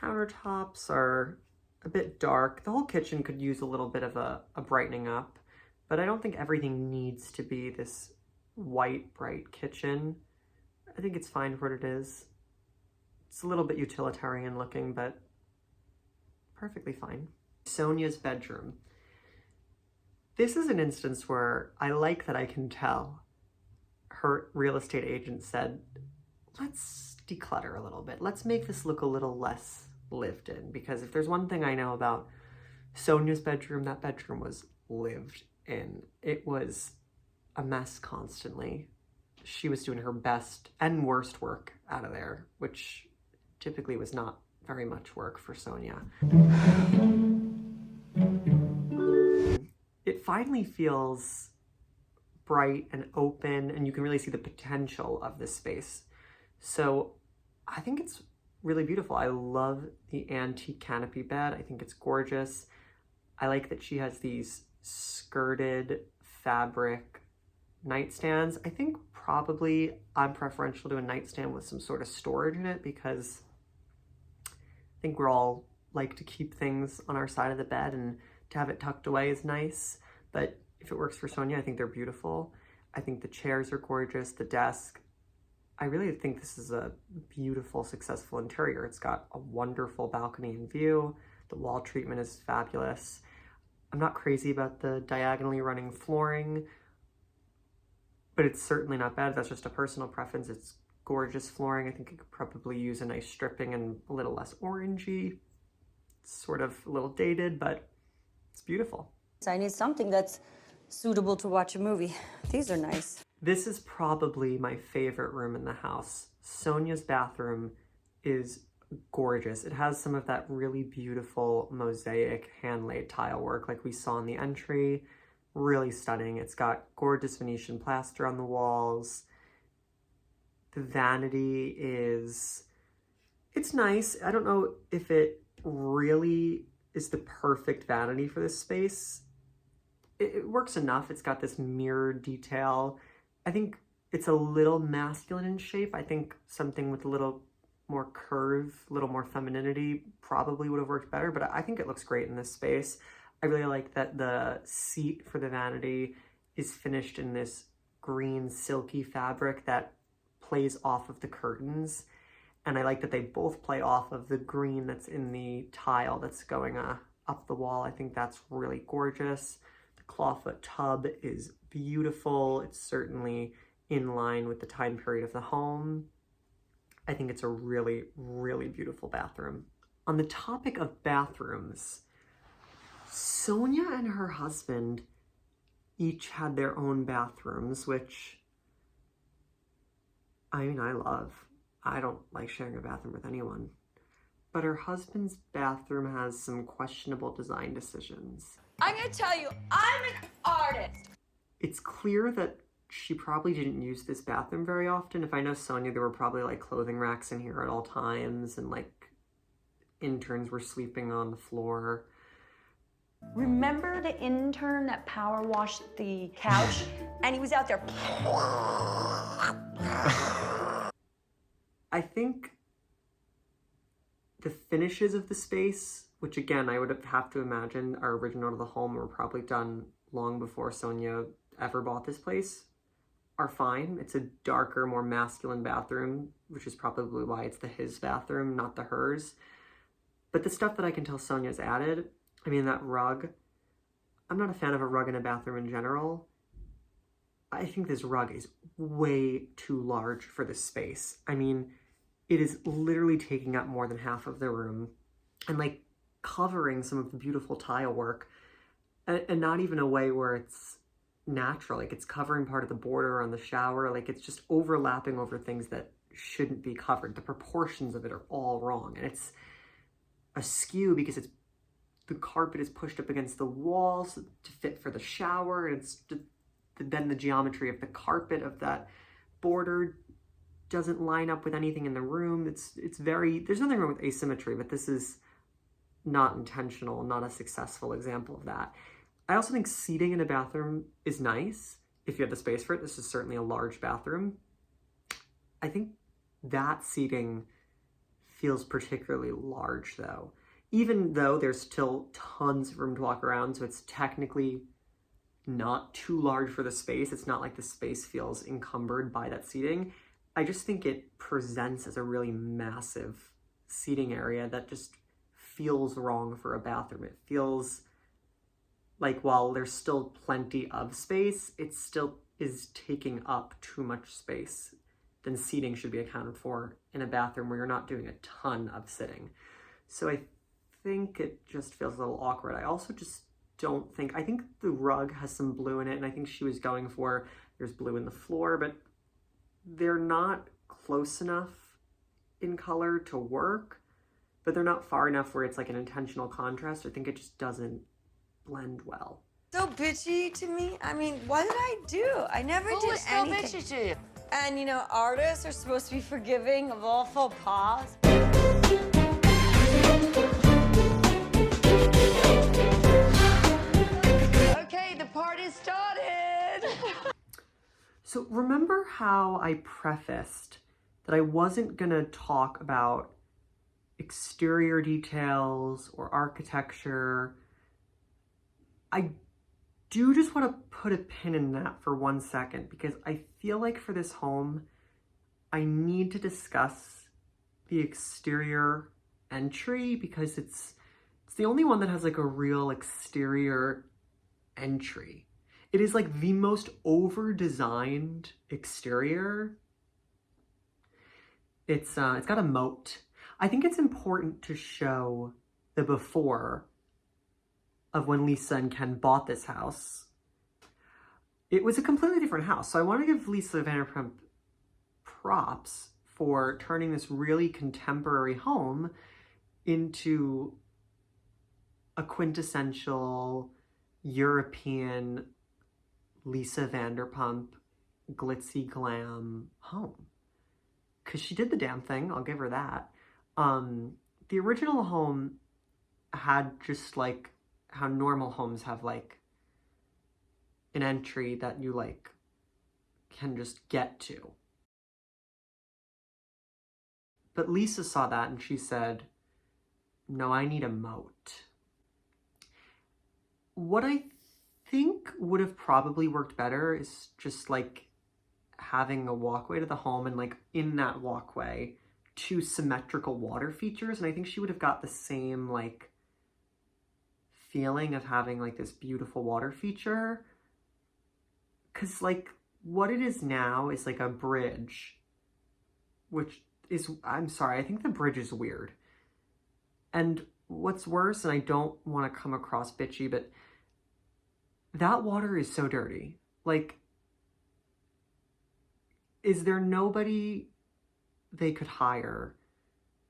countertops are a bit dark. The whole kitchen could use a little bit of a brightening up, but I don't think everything needs to be this white, bright kitchen. I think it's fine for what it is. It's a little bit utilitarian looking, but perfectly fine. Sonja's bedroom. This is an instance where I like that I can tell her real estate agent said, let's declutter a little bit. Let's make this look a little less lived in, because if there's one thing I know about Sonja's bedroom, that bedroom was lived in. It was a mess constantly. She was doing her best and worst work out of there, which typically was not very much work for Sonja. It finally feels bright and open, and you can really see the potential of this space. So I think it's really beautiful. I love the antique canopy bed. I think it's gorgeous. I like that she has these skirted fabric nightstands. I think probably I'm preferential to a nightstand with some sort of storage in it, because I think we're all like to keep things on our side of the bed, and to have it tucked away is nice. But if it works for Sonja, I think they're beautiful. I think the chairs are gorgeous, the desk. I really think this is a beautiful, successful interior. It's got a wonderful balcony and view. The wall treatment is fabulous. I'm not crazy about the diagonally running flooring, but it's certainly not bad. That's just a personal preference. It's gorgeous flooring. I think it could probably use a nice stripping and a little less orangey. It's sort of a little dated, but it's beautiful. I need something that's suitable to watch a movie. These are nice. This is probably my favorite room in the house. Sonja's bathroom is gorgeous. It has some of that really beautiful mosaic hand-laid tile work like we saw in the entry. Really stunning. It's got gorgeous Venetian plaster on the walls. The vanity it's nice. I don't know if it really is the perfect vanity for this space. It works enough. It's got this mirror detail. I think it's a little masculine in shape. I think something with a little more curve, a little more femininity probably would have worked better, but I think it looks great in this space. I really like that the seat for the vanity is finished in this green silky fabric that plays off of the curtains. And I like that they both play off of the green that's in the tile that's going up the wall. I think that's really gorgeous. The clawfoot tub is beautiful. It's certainly in line with the time period of the home. I think it's a really, really beautiful bathroom. On the topic of bathrooms, Sonja and her husband each had their own bathrooms, which, I mean, I love. I don't like sharing a bathroom with anyone. But her husband's bathroom has some questionable design decisions. I'm gonna tell you, I'm an artist. It's clear that she probably didn't use this bathroom very often. If I know Sonja, there were probably like clothing racks in here at all times, and like interns were sleeping on the floor. Remember the intern that power washed the couch? And he was out there. I think the finishes of the space, which again, I would have to imagine are original to the home, were probably done long before Sonja ever bought this place, are fine. It's a darker, more masculine bathroom, which is probably why it's the his bathroom, not the hers. But the stuff that I can tell Sonja's added, I mean, that rug, I'm not a fan of a rug in a bathroom in general. I think this rug is way too large for this space. I mean, it is literally taking up more than half of the room and like covering some of the beautiful tile work, and not even a way where it's natural. Like, it's covering part of the border on the shower. Like, it's just overlapping over things that shouldn't be covered. The proportions of it are all wrong, and it's askew because the carpet is pushed up against the walls to fit for the shower, and then the geometry of the carpet of that border doesn't line up with anything in the room. It's very, there's nothing wrong with asymmetry, but this is not intentional, not a successful example of that. I also think seating in a bathroom is nice if you have the space for it. This is certainly a large bathroom. I think that seating feels particularly large though, even though there's still tons of room to walk around, so it's technically not too large for the space. It's not like the space feels encumbered by that seating. I just think it presents as a really massive seating area that just feels wrong for a bathroom. It feels like while there's still plenty of space, it still is taking up too much space. Then seating should be accounted for in a bathroom where you're not doing a ton of sitting. So I think it just feels a little awkward. I also just don't think, I think the rug has some blue in it, and I think she was going for, there's blue in the floor, but they're not close enough in color to work, but they're not far enough where it's like an intentional contrast. I think it just doesn't blend well. So bitchy to me. I mean, what did I do? I never Who did was so anything. bitchy to you? And you know, artists are supposed to be forgiving of all faux pas. Okay, the party started. So remember how I prefaced that I wasn't gonna talk about exterior details or architecture? I do just want to put a pin in that for 1 second, because I feel like for this home, I need to discuss the exterior entry, because it's the only one that has like a real exterior entry. It is like the most over-designed exterior. It's got a moat. I think it's important to show the before of when Lisa and Ken bought this house. It was a completely different house. So I want to give Lisa Vanderpump props for turning this really contemporary home into a quintessential European Lisa Vanderpump glitzy glam home. Because she did the damn thing, I'll give her that. The original home had just like how normal homes have like an entry that you like can just get to. But Lisa saw that and she said, no, I need a moat. What I think would have probably worked better is just like having a walkway to the home, and like in that walkway, 2 symmetrical water features. And I think she would have got the same like feeling of having like this beautiful water feature. Cause like what it is now is like a bridge, which is, I'm sorry, I think the bridge is weird. And what's worse, and I don't want to come across bitchy, but that water is so dirty. Like, is there nobody they could hire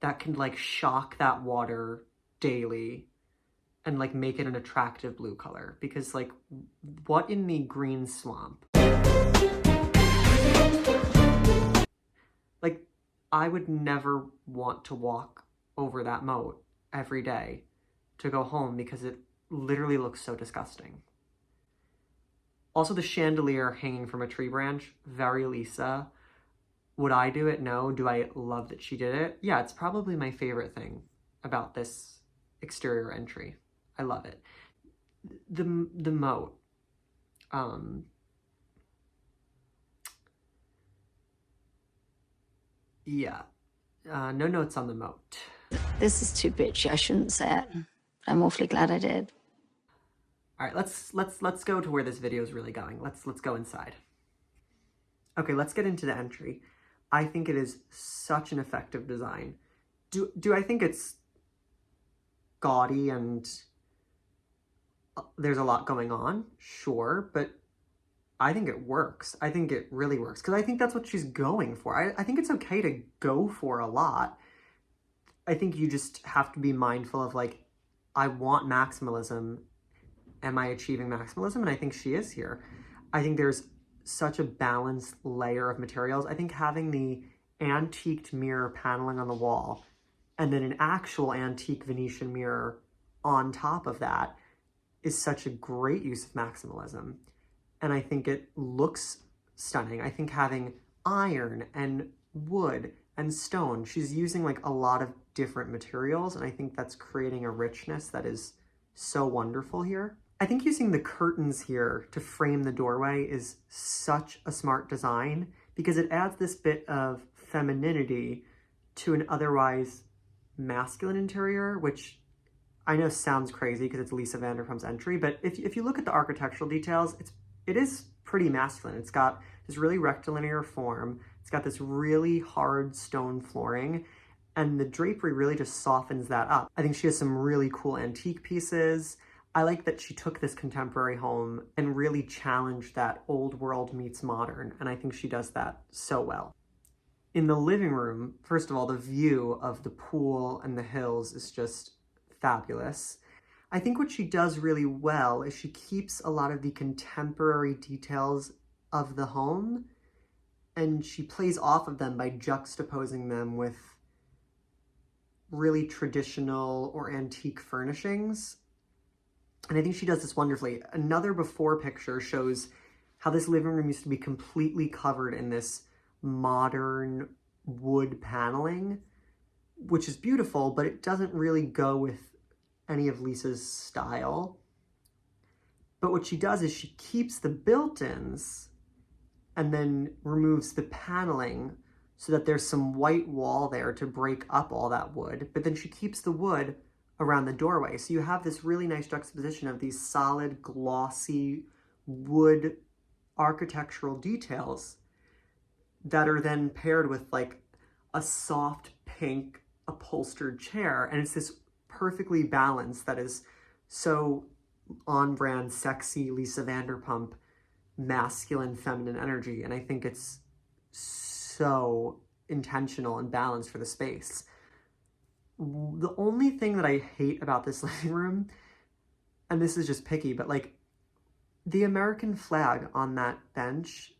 that can like shock that water daily and like make it an attractive blue color? Because like, what in the green swamp? Like, I would never want to walk over that moat every day to go home because it literally looks so disgusting. Also, the chandelier hanging from a tree branch, very Lisa. Would I do it? No. Do I love that she did it? Yeah, it's probably my favorite thing about this exterior entry. I love it. The moat. Yeah. No notes on the moat. This is too bitchy. I shouldn't say it. I'm awfully glad I did. All right, let's go to where this video is really going. Let's go inside. Okay, let's get into the entry. I think it is such an effective design. Do I think it's gaudy and there's a lot going on? Sure, but I think it works. I think it really works because I think that's what she's going for. I think it's okay to go for a lot. I think you just have to be mindful of like, I want maximalism. Am I achieving maximalism? And I think she is here. I think there's such a balanced layer of materials. I think having the antiqued mirror paneling on the wall and then an actual antique Venetian mirror on top of that is such a great use of maximalism. And I think it looks stunning. I think having iron and wood and stone, she's using like a lot of different materials, and I think that's creating a richness that is so wonderful here. I think using the curtains here to frame the doorway is such a smart design because it adds this bit of femininity to an otherwise masculine interior, which I know sounds crazy because it's Lisa Vanderpump's entry, but if you look at the architectural details, it is pretty masculine. It's got this really rectilinear form. It's got this really hard stone flooring, and the drapery really just softens that up. I think she has some really cool antique pieces. I like that she took this contemporary home and really challenged that old world meets modern, and I think she does that so well. In the living room, first of all, the view of the pool and the hills is just fabulous. I think what she does really well is she keeps a lot of the contemporary details of the home and she plays off of them by juxtaposing them with really traditional or antique furnishings. And I think she does this wonderfully. Another before picture shows how this living room used to be completely covered in this modern wood paneling, which is beautiful, but it doesn't really go with any of Lisa's style. But what she does is she keeps the built-ins and then removes the paneling so that there's some white wall there to break up all that wood, but then she keeps the wood around the doorway. So you have this really nice juxtaposition of these solid, glossy wood architectural details that are then paired with like a soft pink upholstered chair. And it's this perfectly balanced that is so on-brand, sexy Lisa Vanderpump, masculine, feminine energy. And I think it's so intentional and balanced for the space. The only thing that I hate about this living room, and this is just picky, but like the American flag on that bench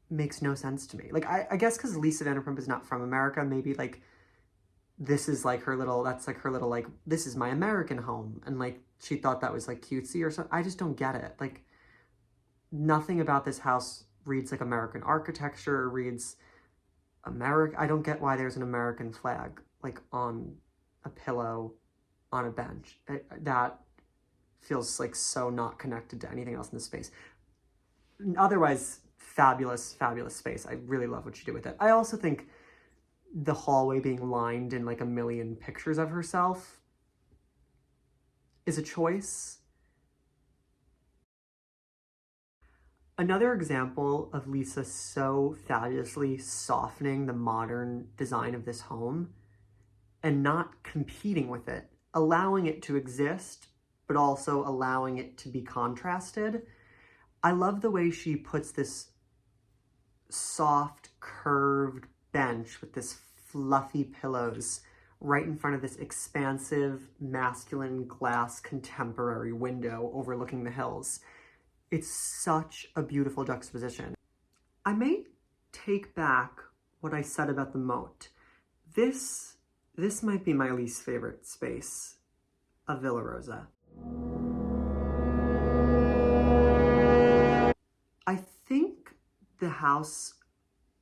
makes no sense to me. Like, I guess because Lisa Vanderpump is not from America, maybe like this is like her little, that's like her little like, this is my American home. And like, she thought that was like cutesy or something. I just don't get it. Like, nothing about this house reads like American architecture, reads I don't get why there's an American flag like on a pillow on a bench. That feels like so not connected to anything else in the space. Otherwise, fabulous, fabulous space. I really love what she did with it. I also think the hallway being lined in like a million pictures of herself is a choice. Another example of Lisa so fabulously softening the modern design of this home and not competing with it, allowing it to exist, but also allowing it to be contrasted. I love the way she puts this soft, curved bench with this fluffy pillows right in front of this expansive, masculine glass contemporary window overlooking the hills. It's such a beautiful juxtaposition. I may take back what I said about the moat. This might be my least favorite space of Villa Rosa. I think the house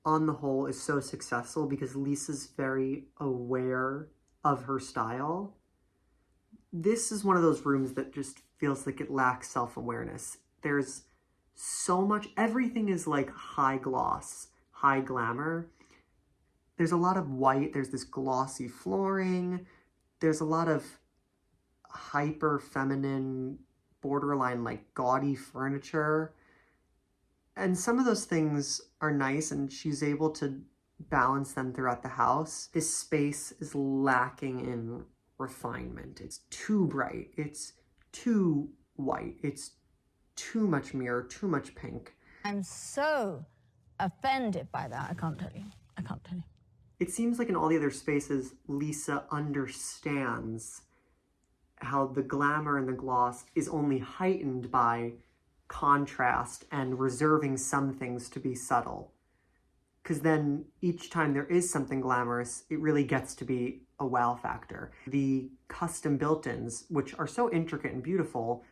on the whole is so successful because Lisa's very aware of her style. This is one of those rooms that just feels like it lacks self-awareness. There's so much, everything is like high gloss, high glamour. There's a lot of white, there's this glossy flooring, there's a lot of hyper feminine, borderline like gaudy furniture. And some of those things are nice, and she's able to balance them throughout the house. This space is lacking in refinement. It's too bright, it's too white, it's too much mirror, too much pink. I'm so offended by that. I can't tell you. I can't tell you. It seems like in all the other spaces, Lisa understands how the glamour and the gloss is only heightened by contrast and reserving some things to be subtle. Because then each time there is something glamorous, it really gets to be a wow factor. The custom built-ins, which are so intricate and beautiful,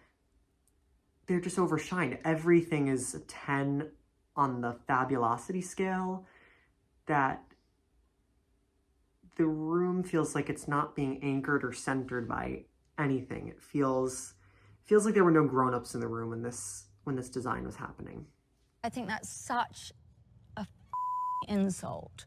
they're just overshined. Everything is a 10 on the fabulosity scale, that the room feels like it's not being anchored or centered by anything. It feels like there were no grown-ups in the room when this design was happening. I think that's such a insult.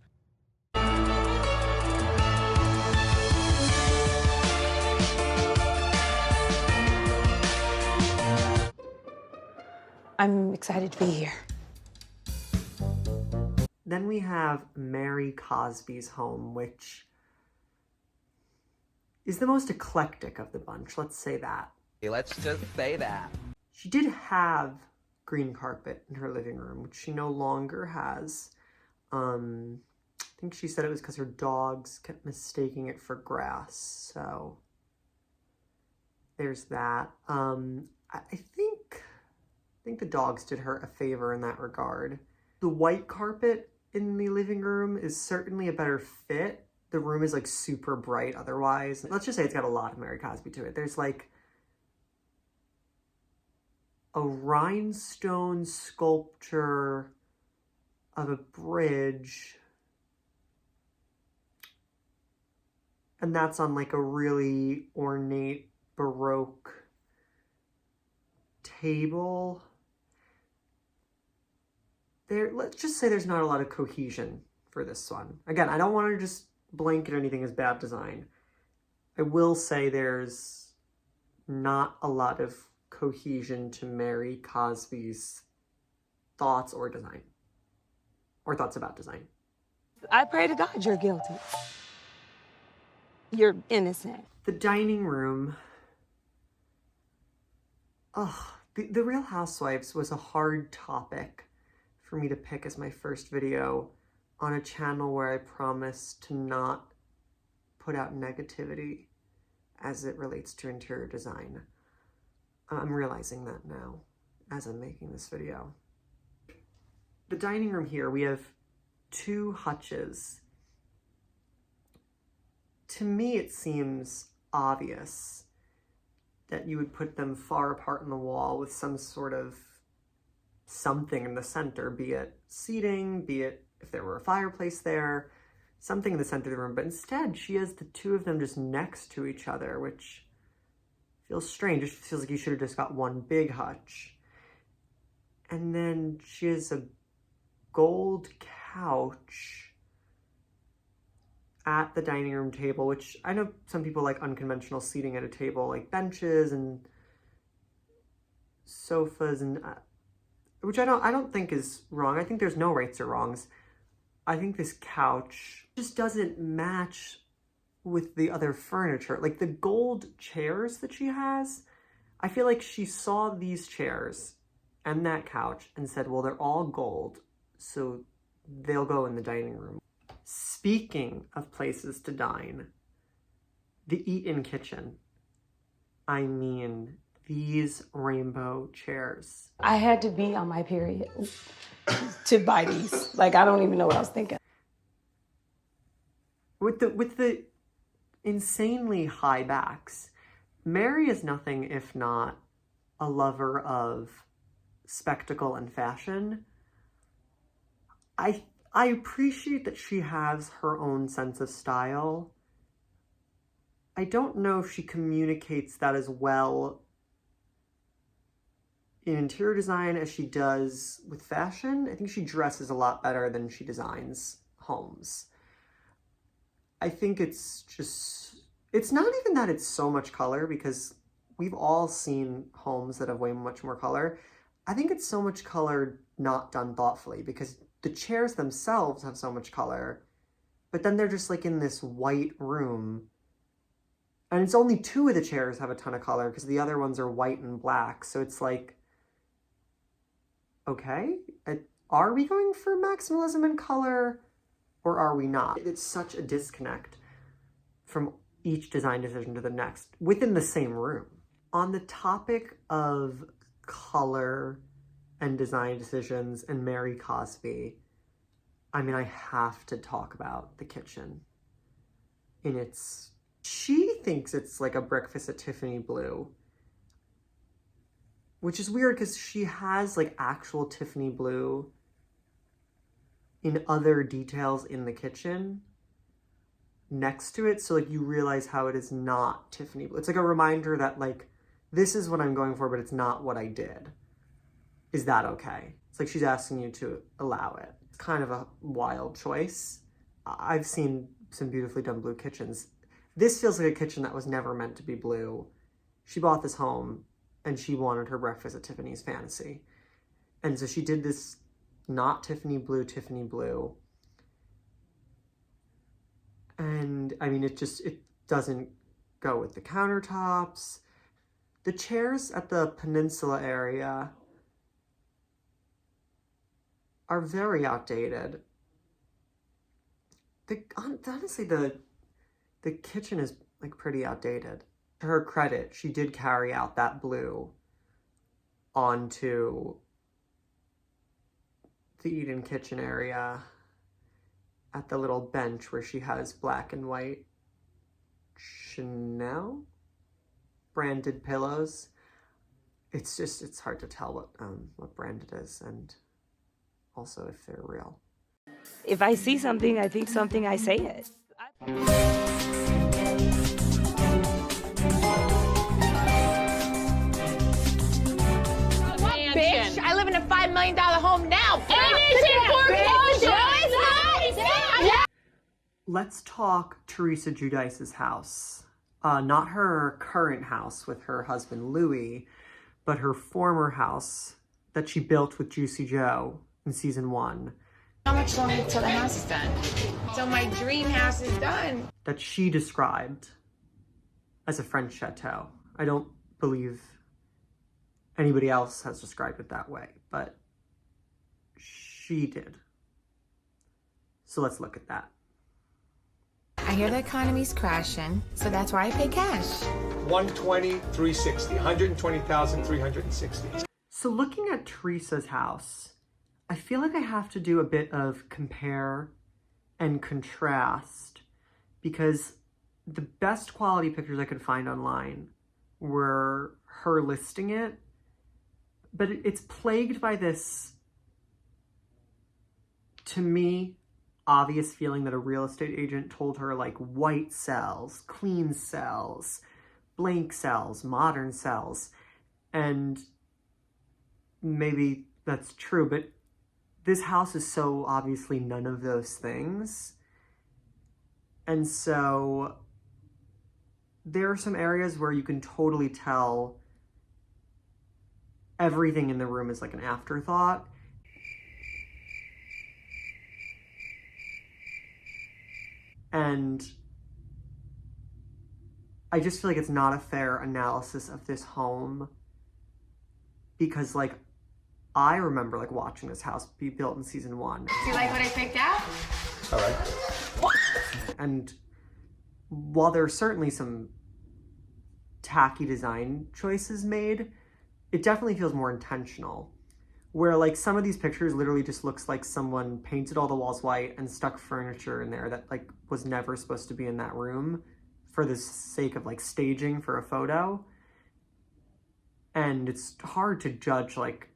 I'm excited to be here. Then we have Mary Cosby's home, which is the most eclectic of the bunch, let's say that. Let's just say that. She did have green carpet in her living room, which she no longer has. I think she said it was because her dogs kept mistaking it for grass, so there's that. I think the dogs did her a favor in that regard. The white carpet in the living room is certainly a better fit. The room is like super bright otherwise. Let's just say it's got a lot of Mary Cosby to it. There's like a rhinestone sculpture of a bridge, and that's on like a really ornate Baroque table. Let's just say there's not a lot of cohesion for this one. Again, I don't want to just blanket anything as bad design. I will say there's not a lot of cohesion to Mary Cosby's thoughts or design, or thoughts about design. I pray to God you're guilty. You're innocent. The dining room. The Real Housewives was a hard topic for me to pick as my first video on a channel where I promised to not put out negativity as it relates to interior design. I'm realizing that now as I'm making this video. The dining room here, we have two hutches. To me, it seems obvious that you would put them far apart in the wall with some sort of something in the center, be it seating, be it if there were a fireplace there, something in the center of the room. But instead, she has the two of them just next to each other, which feels strange. It feels like you should have just got one big hutch. And then she has a gold couch at the dining room table, which I know some people like unconventional seating at a table, like benches and sofas, and which I don't think is wrong. I think there's no rights or wrongs. I think this couch just doesn't match with the other furniture. Like the gold chairs that she has, I feel like she saw these chairs and that couch and said, well, they're all gold, so they'll go in the dining room. Speaking of places to dine, the eat-in kitchen. I mean, these rainbow chairs. I had to be on my period to buy these. Like, I don't even know what I was thinking. With the insanely high backs, Mary is nothing if not a lover of spectacle and fashion. I appreciate that she has her own sense of style, I don't know if she communicates that as well in interior design as she does with fashion. I think she dresses a lot better than she designs homes. I think it's not even that it's so much color, because we've all seen homes that have way much more color. I think it's so much color not done thoughtfully, because the chairs themselves have so much color, but then they're just like in this white room. And it's only 2 of the chairs have a ton of color because the other ones are white and black. So it's like, okay, are we going for maximalism in color or are we not? It's such a disconnect from each design decision to the next within the same room. On the topic of color and design decisions and Mary Cosby, I mean, I have to talk about the kitchen. She thinks it's like a breakfast at Tiffany blue, which is weird because she has like actual Tiffany blue in other details in the kitchen next to it. So like you realize how it is not Tiffany blue. It's like a reminder that like, this is what I'm going for, but it's not what I did. Is that okay? It's like she's asking you to allow it. It's kind of a wild choice. I've seen some beautifully done blue kitchens. This feels like a kitchen that was never meant to be blue. She bought this home and she wanted her breakfast at Tiffany's fantasy. And so she did this not Tiffany blue. And I mean, it doesn't go with the countertops. The chairs at the peninsula area are very outdated. Honestly, the kitchen is like pretty outdated. To her credit, she did carry out that blue onto the Eden kitchen area at the little bench where she has black and white Chanel branded pillows. It's hard to tell what brand it is, and also if they're real. If I see something, I think something, I say it. Bitch, I live in a $5 million home now. It is in foreclosure. No, it's not. Let's talk Teresa Giudice's house. Not her current house with her husband Louis, but her former house that she built with Juicy Joe in season 1. How much longer until the house is done? So my dream house is done. That she described as a French chateau. I don't believe anybody else has described it that way, but she did. So let's look at that. I hear the economy's crashing, so that's why I pay cash. 120, 360, 120,360. So looking at Teresa's house, I feel like I have to do a bit of compare and contrast, because the best quality pictures I could find online were her listing it, but it's plagued by this, to me, obvious feeling that a real estate agent told her like white cells, clean cells, blank cells, modern cells, and maybe that's true, but this house is so obviously none of those things. And so there are some areas where you can totally tell everything in the room is like an afterthought. And I just feel like it's not a fair analysis of this home, because like I remember like watching this house be built in season 1. Do you like what I picked out? All right. And while there are certainly some tacky design choices made, it definitely feels more intentional. Where like some of these pictures literally just looks like someone painted all the walls white and stuck furniture in there that like was never supposed to be in that room for the sake of like staging for a photo. And it's hard to judge like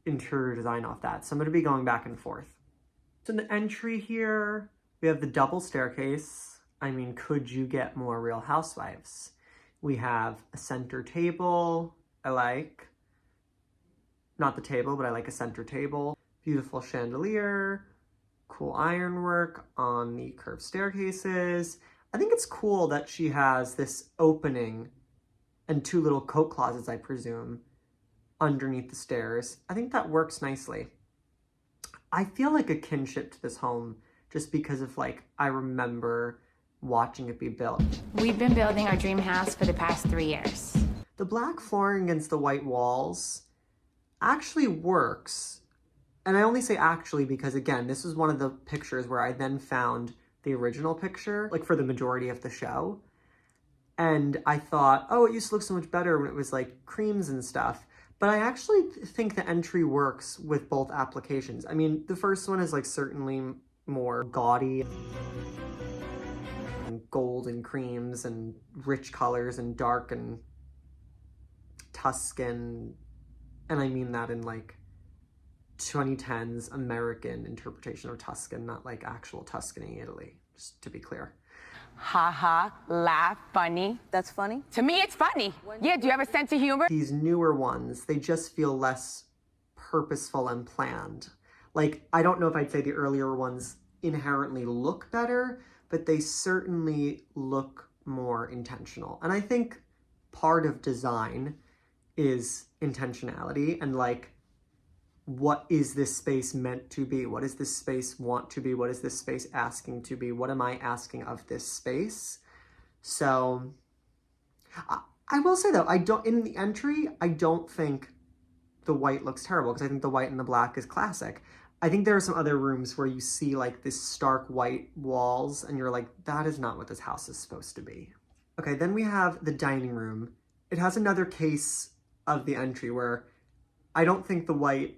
interior design off that. So I'm gonna be going back and forth. So in the entry here, we have the double staircase. I mean, could you get more Real Housewives? We have a center table, I like. Not the table, but I like a center table. Beautiful chandelier, cool ironwork on the curved staircases. I think it's cool that she has this opening and 2 little coat closets, I presume, underneath the stairs. I think that works nicely. I feel like a kinship to this home just because of like, I remember watching it be built. We've been building our dream house for the past 3 years. The black flooring against the white walls actually works. And I only say actually because, again, this was one of the pictures where I then found the original picture, like for the majority of the show. And I thought, oh, it used to look so much better when it was like creams and stuff. But I actually think the entry works with both applications. I mean, the first one is like certainly more gaudy and gold and creams and rich colors and dark and Tuscan. And I mean that in like 2010s American interpretation of Tuscan, not like actual Tuscany, Italy, just to be clear. Ha ha, laugh, funny. That's funny? To me, it's funny. Yeah, do you have a sense of humor? These newer ones, they just feel less purposeful and planned. Like, I don't know if I'd say the earlier ones inherently look better, but they certainly look more intentional. And I think part of design is intentionality and like, what is this space meant to be? What does this space want to be? What is this space asking to be? What am I asking of this space? So I will say though, in the entry, I don't think the white looks terrible because I think the white and the black is classic. I think there are some other rooms where you see like this stark white walls and you're like, that is not what this house is supposed to be. Okay, then we have the dining room. It has another case of the entry where I don't think the white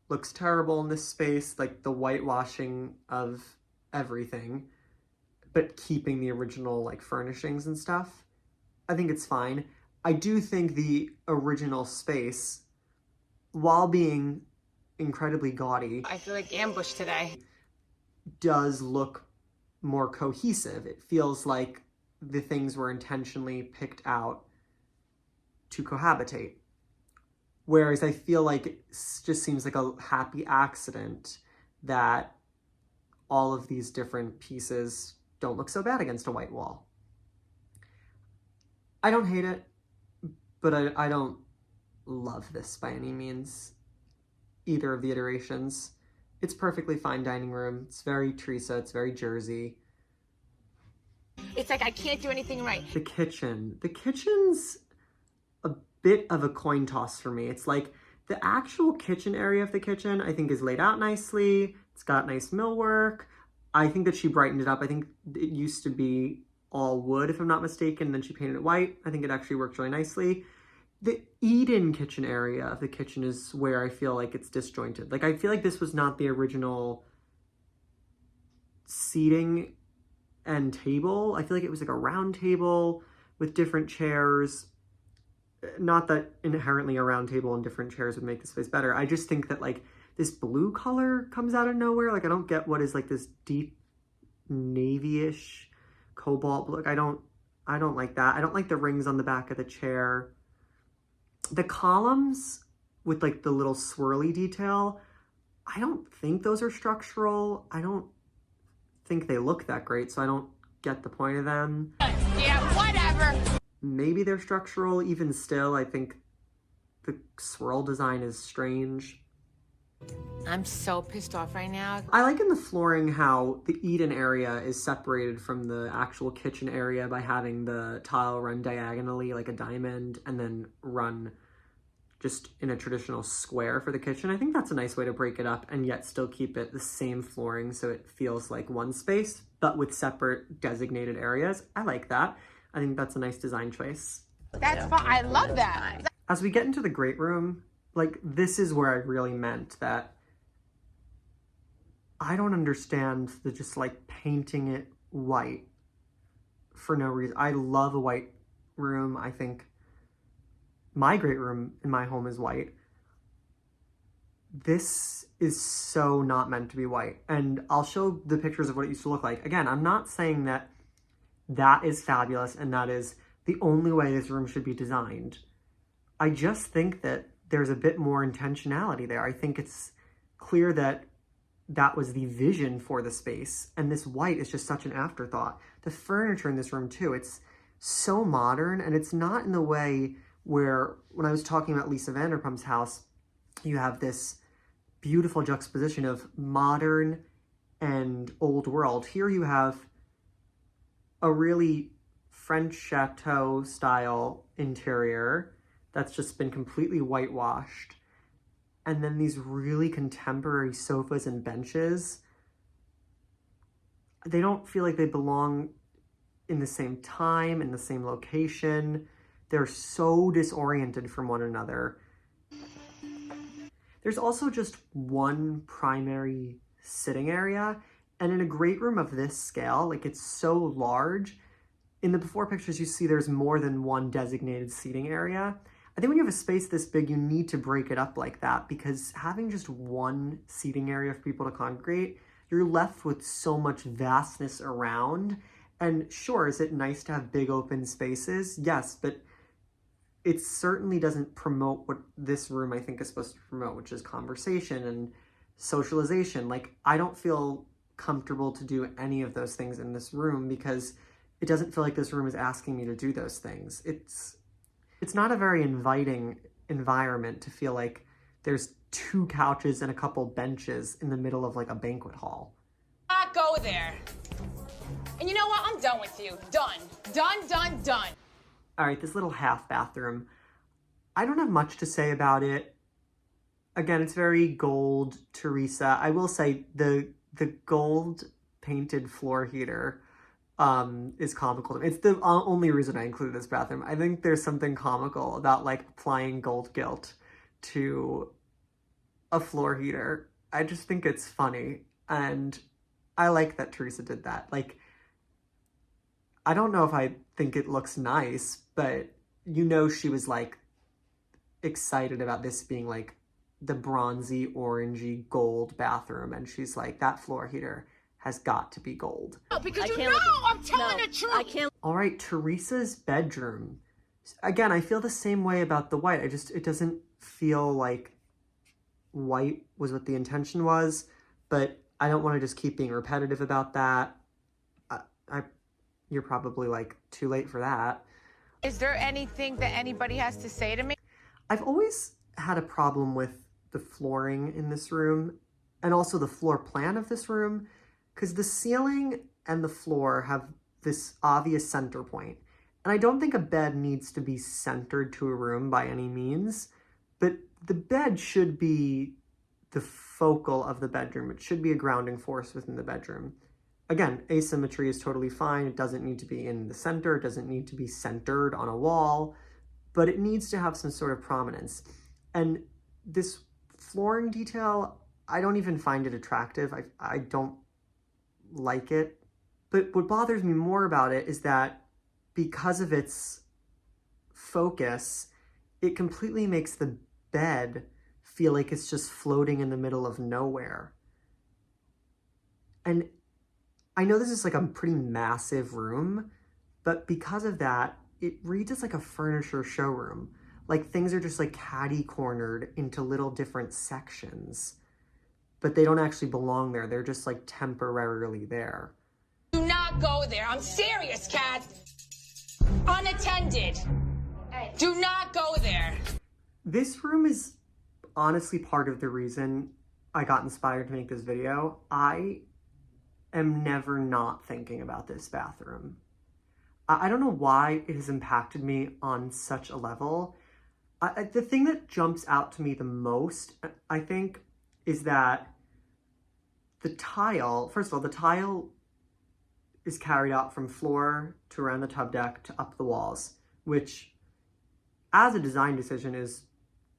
looks terrible in this space, like the whitewashing of everything, but keeping the original like furnishings and stuff. I think it's fine. I do think the original space, while being incredibly gaudy, I feel like ambushed today. does look more cohesive. It feels like the things were intentionally picked out to cohabitate. Whereas I feel like it just seems like a happy accident that all of these different pieces don't look so bad against a white wall. I don't hate it, but I don't love this by any means, either of the iterations. It's perfectly fine dining room. It's very Teresa, it's very Jersey. It's like I can't do anything right. The kitchen's a bit of a coin toss for me. It's like the actual kitchen area of the kitchen, I think, is laid out nicely. It's got nice millwork. I think that she brightened it up. I think it used to be all wood, if I'm not mistaken, and then she painted it white. I think it actually works really nicely. The eat-in kitchen area of the kitchen is where I feel like it's disjointed. Like, I feel like this was not the original seating and table. I feel like it was like a round table with different chairs. Not that inherently a round table and different chairs would make the space better. I just think that like this blue color comes out of nowhere. Like, I don't get what is like this deep navy-ish cobalt blue. Like, I don't like that. I don't like the rings on the back of the chair. The columns with like the little swirly detail, I don't think those are structural. I don't think they look that great, so I don't get the point of them. Yeah, whatever. Maybe they're structural. Even still, I think the swirl design is strange. I'm so pissed off right now. I like in the flooring how the eat-in area is separated from the actual kitchen area by having the tile run diagonally like a diamond and then run just in a traditional square for the kitchen. I think that's a nice way to break it up and yet still keep it the same flooring so it feels like one space, but with separate designated areas. I like that. I think that's a nice design choice. That's fine. I love that. As we get into the great room, like, this is where I really meant that I don't understand the just like painting it white for no reason. I love a white room. I think my great room in my home is white. This is so not meant to be white. And I'll show the pictures of what it used to look like. Again, I'm not saying that that is fabulous, and that is the only way this room should be designed. I just think that there's a bit more intentionality there. I think it's clear that that was the vision for the space, and this white is just such an afterthought. The furniture in this room too, it's so modern, and it's not in the way where, when I was talking about Lisa Vanderpump's house, you have this beautiful juxtaposition of modern and old world. Here you have a really French chateau style interior that's just been completely whitewashed. And then these really contemporary sofas and benches. They don't feel like they belong in the same time, in the same location. They're so disoriented from one another. There's also just one primary sitting area, and in a great room of this scale, like it's so large, in the before pictures you see there's more than one designated seating area. I think when you have a space this big, you need to break it up like that, because having just one seating area for people to congregate, you're left with so much vastness around. And sure, is it nice to have big open spaces? Yes, but it certainly doesn't promote what this room I think is supposed to promote, which is conversation and socialization. Like, I don't feel comfortable to do any of those things in this room because it doesn't feel like this room is asking me to do those things. It's not a very inviting environment to feel like there's 2 couches and a couple benches in the middle of like a banquet hall. Not go there. And you know what? I'm done with you. Done. Done, done, done. All right, this little half bathroom. I don't have much to say about it. Again, it's very gold Teresa. I will say the gold painted floor heater is comical to me. It's the only reason I included this bathroom. I think there's something comical about like applying gold gilt to a floor heater. I just think it's funny, and I like that Teresa did that. Like, I don't know if I think it looks nice, but you know she was like excited about this being like the bronzy, orangey, gold bathroom, and she's like, that floor heater has got to be gold. No, because you know I'm telling the truth. I can't. All right, Teresa's bedroom. Again, I feel the same way about the white. It doesn't feel like white was what the intention was, but I don't want to just keep being repetitive about that. You're probably like too late for that. Is there anything that anybody has to say to me? I've always had a problem with the flooring in this room and also the floor plan of this room, because the ceiling and the floor have this obvious center point. And I don't think a bed needs to be centered to a room by any means, but the bed should be the focal of the bedroom. It should be a grounding force within the bedroom. Again, asymmetry is totally fine. It doesn't need to be in the center. It doesn't need to be centered on a wall, but it needs to have some sort of prominence. And this flooring detail, I don't even find it attractive. I don't like it. But what bothers me more about it is that because of its focus, it completely makes the bed feel like it's just floating in the middle of nowhere. And I know this is like a pretty massive room, but because of that, it reads as like a furniture showroom. Like things are just like catty-cornered into little different sections, but they don't actually belong there. They're just like temporarily there. Do not go there. I'm serious, Kat. Unattended. Do not go there. This room is honestly part of the reason I got inspired to make this video. I am never not thinking about this bathroom. I don't know why it has impacted me on such a level. The thing that jumps out to me the most, I think, is that the tile, first of all, the tile is carried out from floor to around the tub deck to up the walls, which as a design decision is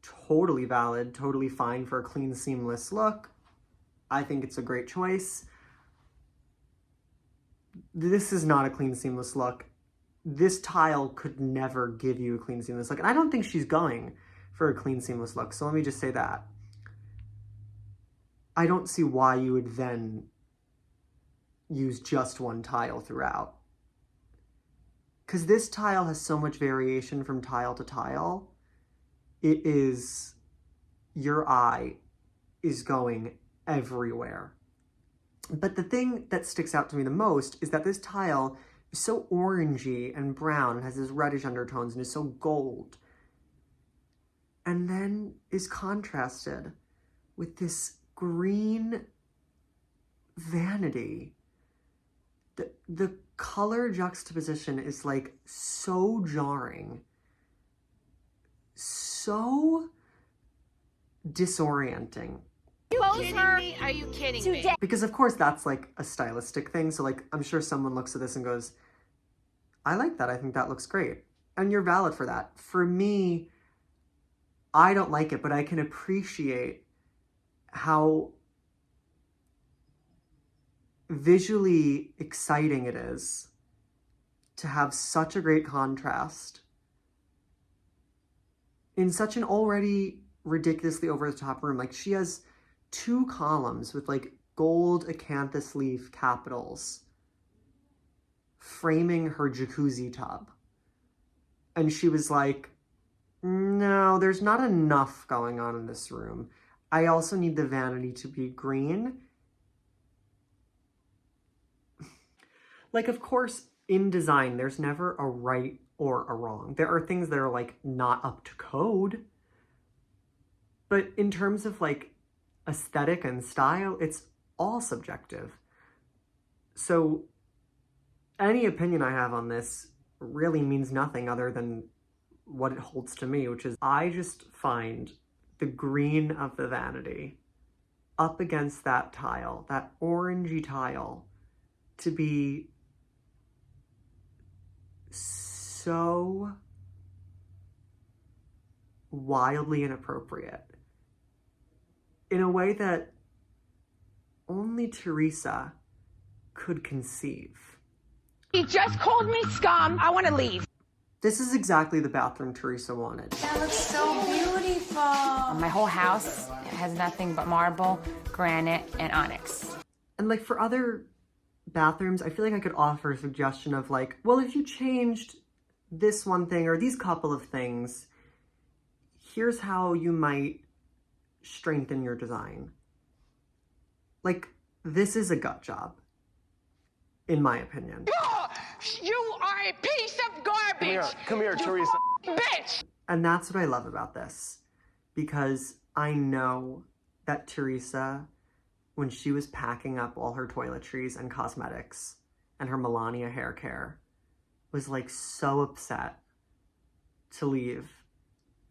totally valid, totally fine for a clean, seamless look. I think it's a great choice. This is not a clean, seamless look. This tile could never give you a clean, seamless look. And I don't think she's going for a clean, seamless look. So let me just say that. I don't see why you would then use just one tile throughout. because this tile has so much variation from tile to tile. It is, your eye is going everywhere. But the thing that sticks out to me the most is that this tile is so orangey and brown, has this reddish undertones, and is so gold. And then is contrasted with this green vanity. The color juxtaposition is like so jarring, so disorienting. Are you kidding me? Are you kidding me? Because of course that's like a stylistic thing. So like, I'm sure someone looks at this and goes, I like that. I think that looks great. And you're valid for that. For me, I don't like it, but I can appreciate how visually exciting it is to have such a great contrast in such an already ridiculously over-the-top room. Like, she has 2 columns with like gold acanthus leaf capitals framing her jacuzzi tub. And she was like, no, there's not enough going on in this room. I also need the vanity to be green. Like, of course, in design, there's never a right or a wrong. There are things that are like not up to code. But in terms of like aesthetic and style, it's all subjective. So any opinion I have on this really means nothing other than what it holds to me, which is I just find the green of the vanity up against that tile, that orangey tile, to be so wildly inappropriate in a way that only Teresa could conceive. He just called me scum. I want to leave. This is exactly the bathroom Teresa wanted. That looks so beautiful. My whole house has nothing but marble, granite, and onyx. And like for other bathrooms, I feel like I could offer a suggestion of like, well, if you changed this one thing or these couple of things, here's how you might strengthen your design. Like, this is a gut job, in my opinion. You are a piece of garbage. Come here, Teresa. Bitch. And that's what I love about this, because I know that Teresa, when she was packing up all her toiletries and cosmetics and her Melania hair care, was like so upset to leave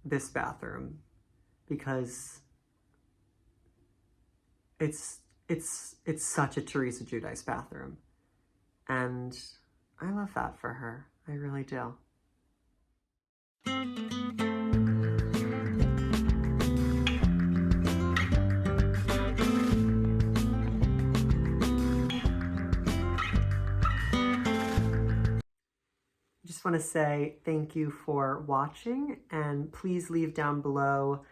this bathroom because it's such a Teresa Giudice bathroom. And I love that for her. I really do. Just want to say thank you for watching, and please leave down below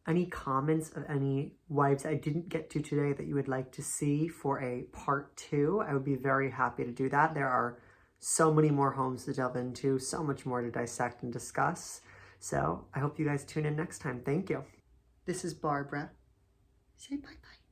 any comments of any wives I didn't get to today that you would like to see for a part 2. I would be very happy to do that. There are so many more homes to delve into, so much more to dissect and discuss. So I hope you guys tune in next time. Thank you. This is Barbara. Say bye-bye.